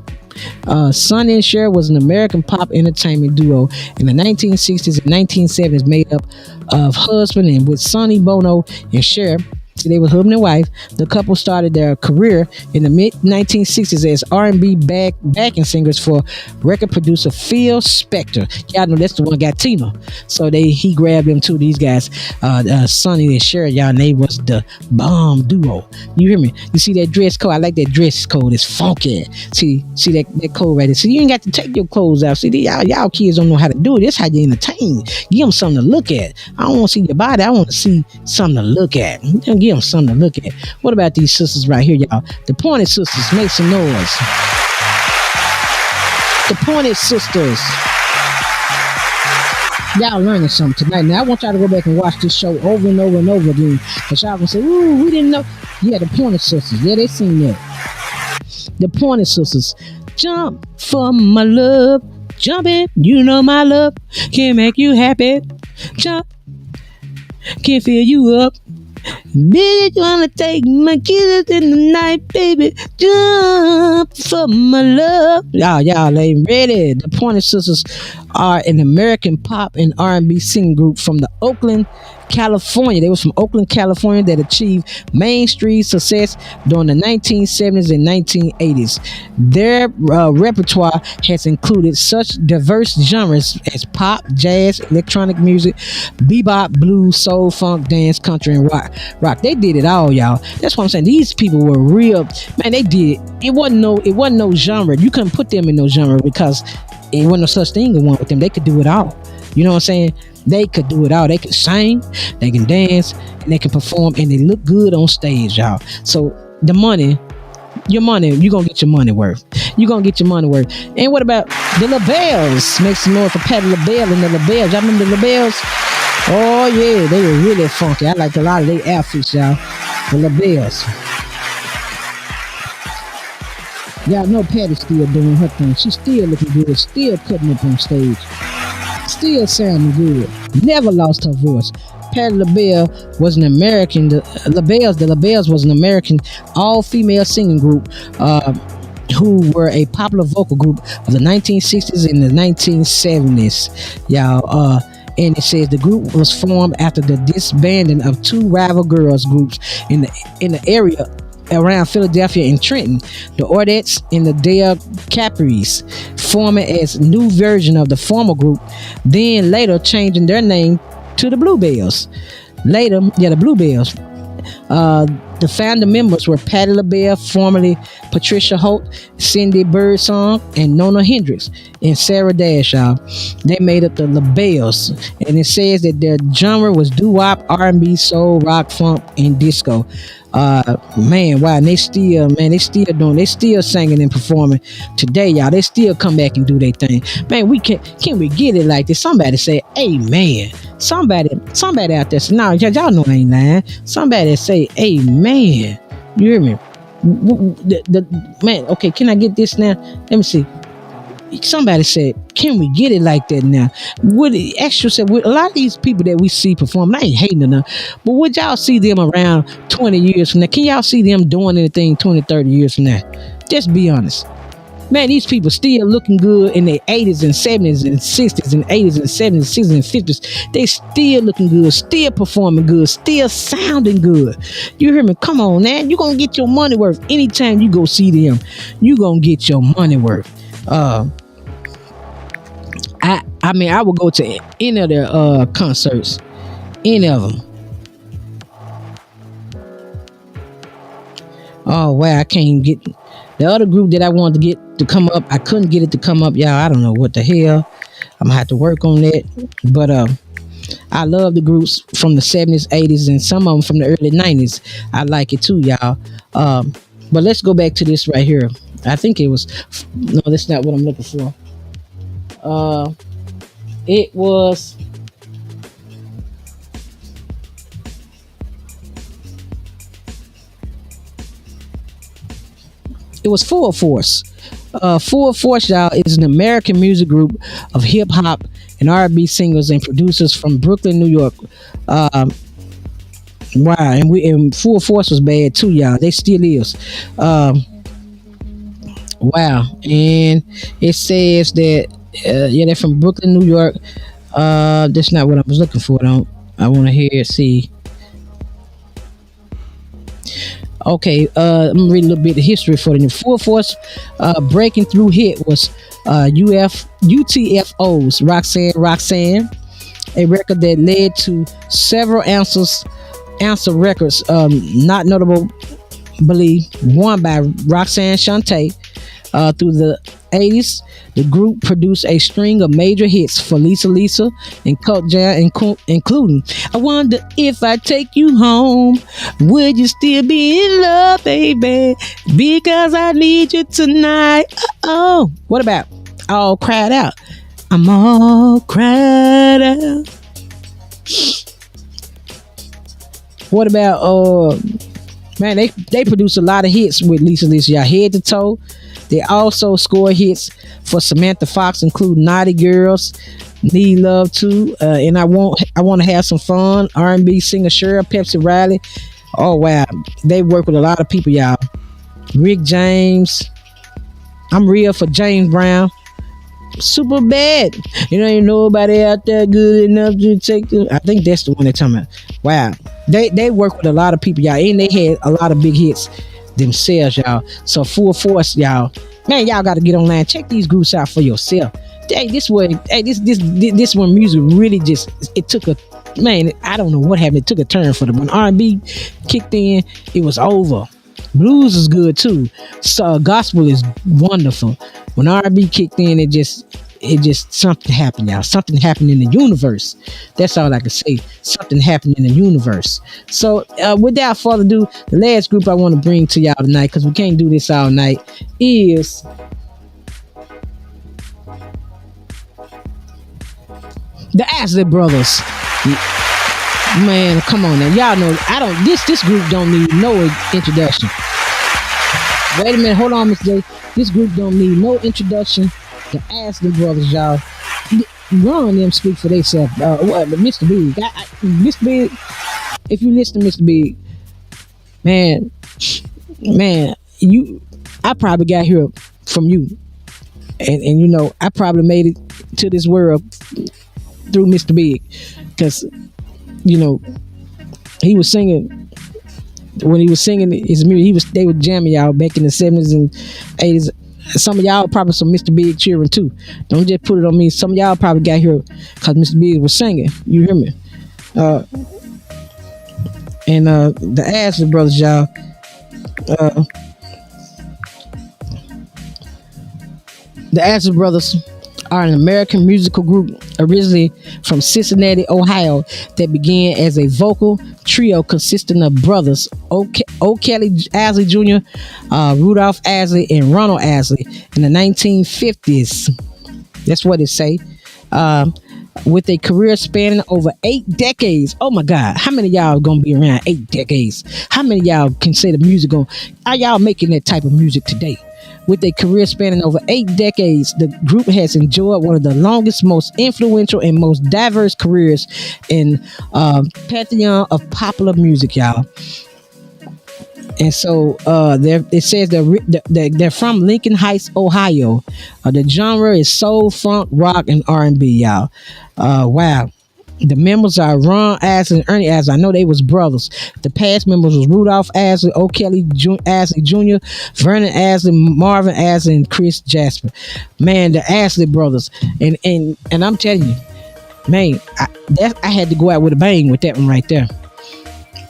Sonny and Cher was an American pop entertainment duo in the 1960s and 1970s, made up of husband and with Sonny Bono and Cher. So they were husband and wife. The couple started their career in the mid 1960s as R&B backing singers for record producer Phil Spector. Y'all know that's the one got Tina. So he grabbed them too. These guys, Sonny and Cher, y'all name was the bomb duo. You hear me? You see that dress code? I like that dress code. It's funky. See that code right there. See, you ain't got to take your clothes out. See, y'all kids don't know how to do it. That's how you entertain. Give them something to look at. I don't want to see your body. I want to see something to look at. Give them something to look at. What about these sisters right here, y'all? The Pointed Sisters. Make some noise. The Pointed Sisters. Y'all learning something tonight. Now I want y'all to go back and watch this show over and over and over again, because y'all gonna say, ooh, we didn't know. Yeah, the Pointed Sisters. Yeah, they seen that. The Pointed Sisters. Jump for my love. Jump it. You know my love can make you happy. Jump. Can fill you up. Baby, you wanna take my kisses in the night, baby? Jump for my love. Y'all ain't ready. The Pointed Sisters are an American pop and R&B singing group from the Oakland, California. They was from Oakland, California, that achieved mainstream success during the 1970s and 1980s. Their repertoire has included such diverse genres as pop, jazz, electronic music, bebop, blues, soul, funk, dance, country, and rock. They did it all, y'all. That's what I'm saying. These people were real. Man, they did it. It wasn't no genre. You couldn't put them in no genre because it wasn't no such thing as one with them. They could do it all. You know what I'm saying? They could do it all. They can sing, they can dance, and they can perform, and they look good on stage, y'all. So the money, you're gonna get your money worth. You're gonna get your money worth. And what about the LaBelles? Make some noise for Patti LaBelle and the LaBelles. Y'all remember the LaBelles? Oh yeah, they were really funky. I liked a lot of their outfits, y'all. The LaBelles. Y'all know Patty's still doing her thing. She's still looking good, still cutting up on stage, still sounding good. Never lost her voice. Patti LaBelle was an American. The LaBelles was an American all-female singing group who were a popular vocal group of the 1960s and the 1970s. Y'all, and it says the group was formed after the disbanding of two rival girls groups in the area around Philadelphia and Trenton, the Ordettes and the Dale Capris, forming as new version of the former group, then later changing their name to the Bluebells. Later, yeah, the Bluebells. Uh, the founder members were Patti LaBelle, formerly Patricia Holt, Cindy Birdsong, and Nona Hendricks, and Sarah Dash. Y'all, they made up the LaBells, and it says that their genre was doo-wop, R&B, soul, rock, funk, and disco. Man, wow, and they still doing, they still singing and performing today, y'all. They still come back and do their thing. Man, can we get it like this? Somebody say, amen. Somebody out there say, no, y'all know I ain't lying. Somebody say, amen. You hear me? Man, okay, can I get this now? Let me see. Somebody said, can we get it like that now? Ask yourself, would a lot of these people that we see perform, I ain't hating enough, but would y'all see them around 20 years from now? Can y'all see them doing anything 20, 30 years from now? Just be honest. Man, these people still looking good in their 80s and 70s and 60s and 80s and 70s, 60s and 50s. They still looking good, still performing good, still sounding good. You hear me? Come on, man. You're going to get your money worth. Anytime you go see them, you're going to get your money worth. I mean, I would go to any of their concerts, any of them. Oh wow, I can't even get the other group that I wanted to get to come up. I couldn't get it to come up, y'all. I don't know what the hell. I'm gonna have to work on that. But I love the groups from the 70s, 80s, and some of them from the early 90s. I like it too, y'all. But let's go back to this right here. I think it was no, that's not what I'm looking for. It was Full Force. Full Force, y'all, is an American music group of hip hop and R&B singers and producers from Brooklyn, New York. Wow, and Full Force was bad too, y'all. They still is. Wow, and it says that yeah, they're from Brooklyn, New York. That's not what I was looking for. I want to hear see. Okay, I'm gonna read a little bit of history for the Full Force. Breaking through hit was UTFO's Roxanne, a record that led to several answer records, not notable believe won by Roxanne Shante. Through the 80s, the group produced a string of major hits for Lisa and Cult Jam, including I Wonder If I Take You Home, Would You Still Be in Love, Baby, Because I Need You Tonight. Oh, what about All Cried Out? I'm all cried out. What about man, they produced a lot of hits with Lisa, y'all, head to toe. They also scored hits for Samantha Fox, including Naughty Girls, Need Love Too, and I want to Have Some Fun. R&B singer Cheryl Pepsi Riley. Oh wow, they work with a lot of people, y'all. Rick James. I'm real for James Brown. Super bad. You ain't nobody out there good enough to take them. I think that's the one they're talking about. Wow, they work with a lot of people, y'all, and they had a lot of big hits themselves, y'all. So Full Force, y'all, man, y'all got to get online, check these groups out for yourself. This one music really just, it took a, man, I don't know what happened. It took a turn for them. When R&B kicked in, it was over. Blues is good too. So gospel is wonderful. When R&B kicked in, it just something happened, y'all. Something happened in the universe. That's all I can say. Something happened in the universe. So without further ado, the last group I want to bring to y'all tonight, because we can't do this all night, is the Isley Brothers. Man, come on now. Y'all know this group don't need no introduction. Wait a minute, hold on, Mr. J. This group don't need no introduction. The Isley Brothers, y'all. Ron them speak for themselves. Mr. Big. Mr. Big, if you listen to Mr. Big, man, I probably got here from you. And I probably made it to this world through Mr. Big. Because, he was singing when he was singing his music, they were jamming y'all back in the 70s and 80s. Some of y'all probably some Mr. Big cheering too. Don't just put it on me. Some of y'all probably got here because Mr. Big was singing. You hear me? Uh, and the Ashley brothers, y'all. Uh, the Ashley brothers are an American musical group originally from Cincinnati, Ohio, that began as a vocal trio consisting of brothers O'Kelly Isley Jr., Rudolph Isley, and Ronald Isley in the 1950s. That's what it say. With a career spanning over 8 decades. Oh my God, how many of y'all gonna be around 8 decades? How many of y'all can say the music are y'all making that type of music today? With a career spanning over 8 decades, the group has enjoyed one of the longest, most influential, and most diverse careers in pantheon of popular music, y'all. And so it says they're from Lincoln Heights, Ohio. The genre is soul, funk, rock, and R&B, y'all. Wow. The members are Ron Isley and Ernie Isley. I know they was brothers. The past members was Rudolph Isley, O'Kelly Isley Jr., Vernon Isley, Marvin Isley, and Chris Jasper. Man, the Isley brothers. And I'm telling you, man, I had to go out with a bang with that one right there.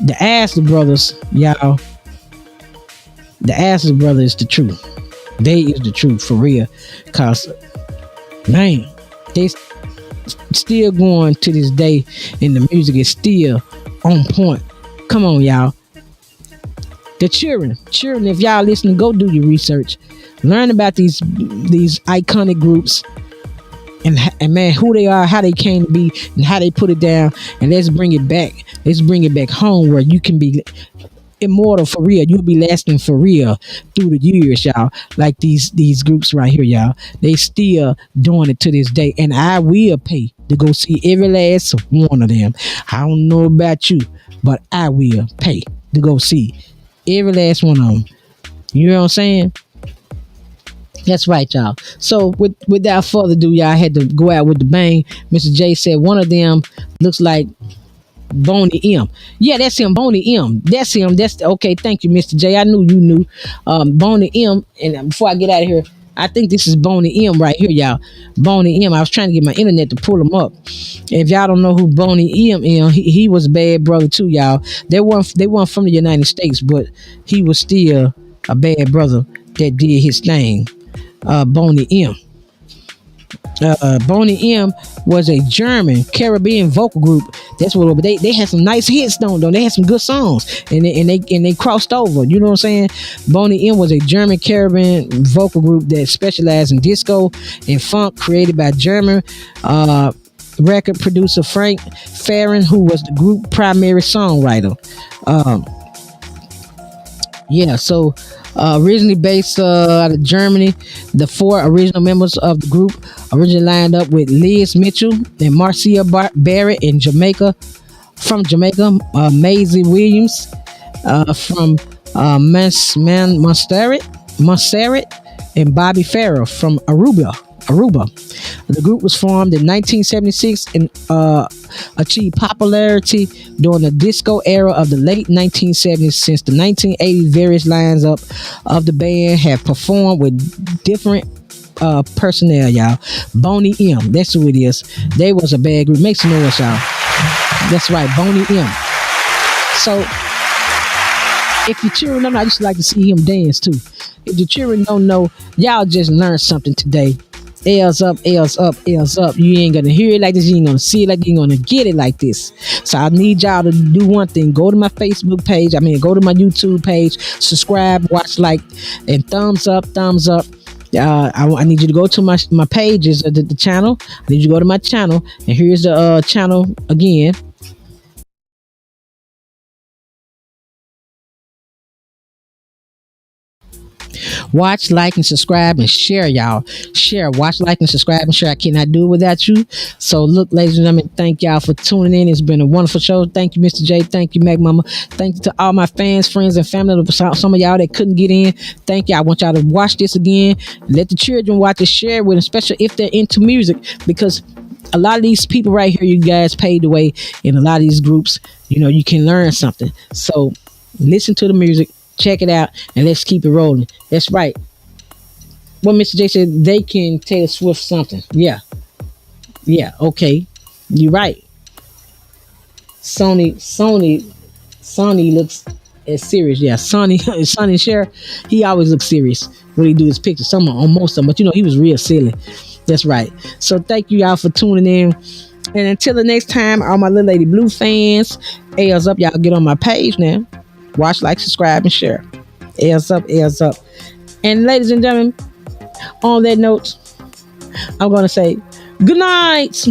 The Isley brothers, y'all. The Isley brothers is the truth. They is the truth for real. Cause man, they still going to this day, and the music is still on point. Come on, y'all. The children, if y'all listening, go do your research, learn about these iconic groups, and man, who they are, how they came to be, and how they put it down, and let's bring it back. Let's bring it back home where you can be immortal for real. You'll be lasting for real through the years, y'all. Like these groups right here, y'all. They still doing it to this day, and I will pay to go see every last one of them. I don't know about you, but I will pay to go see every last one of them. You know what I'm saying? That's right, y'all. So without further ado, y'all, I had to go out with the bang. Mr. J said one of them looks like Boney M. Yeah, that's him, Boney M. That's him. Okay. Thank you, Mr. J. I knew you knew. Boney M. And before I get out of here, I think this is Boney M right here, y'all. Boney M. I was trying to get my internet to pull him up. If y'all don't know who Boney M is, he was a bad brother too, y'all. They weren't from the United States, but he was still a bad brother that did his thing. Boney M. Boney M was a German Caribbean vocal group. That's what they had some nice hits though. They had some good songs, and they crossed over. You know what I'm saying? Boney M was a German Caribbean vocal group that specialized in disco and funk, created by German record producer Frank Farren, who was the group primary songwriter. So originally based out of Germany, the 4 original members of the group originally lined up with Liz Mitchell and Marcia Barrett in Jamaica. From Jamaica, Maisie Williams from Montserrat, and Bobby Farrell from Aruba. The group was formed in 1976 and achieved popularity during the disco era of the late 1970s. Since the 1980s, various lines up of the band have performed with different personnel, y'all. Boney M, that's who it is. They was a bad group. Make some noise, y'all. That's right, Boney M. So if you're cheering on, I just like to see him dance too. If the children don't know, y'all just learned something today. L's up, L's up, L's up. You ain't gonna hear it like this. You ain't gonna see it like this. You ain't gonna get it like this. So I need y'all to do one thing. Go to my Facebook page. Go to my YouTube page. Subscribe, watch, like, and thumbs up, thumbs up. I need you to go to my pages of the channel. I need you to go to my channel. And here's the channel again. Watch, like, and subscribe, and share, y'all. Share, watch, like, and subscribe, and share. I cannot do it without you. So, look, ladies and gentlemen, thank y'all for tuning in. It's been a wonderful show. Thank you, Mr. J. Thank you, Mac Mama. Thank you to all my fans, friends, and family. Some of y'all that couldn't get in, thank y'all. I want y'all to watch this again. Let the children watch it, share it with them, especially if they're into music, because a lot of these people right here, you guys paid the way in a lot of these groups. You know, you can learn something. So, Listen to the music, check it out, and let's keep it rolling. That's right. What Mr. J said, they can Taylor Swift something. Yeah, yeah, okay. You're right. Sony, Sony, Sonny looks as serious. Yeah, Sonny, Sonny Cher, he always looks serious when he do his pictures. Some on most of them, but he was real silly. That's right. So thank you y'all for tuning in. And until the next time, all my little lady blue fans, L's up. Y'all get on my page now. Watch, like, subscribe, and share. L's up, L's up. And ladies and gentlemen, on that note, I'm gonna say good night.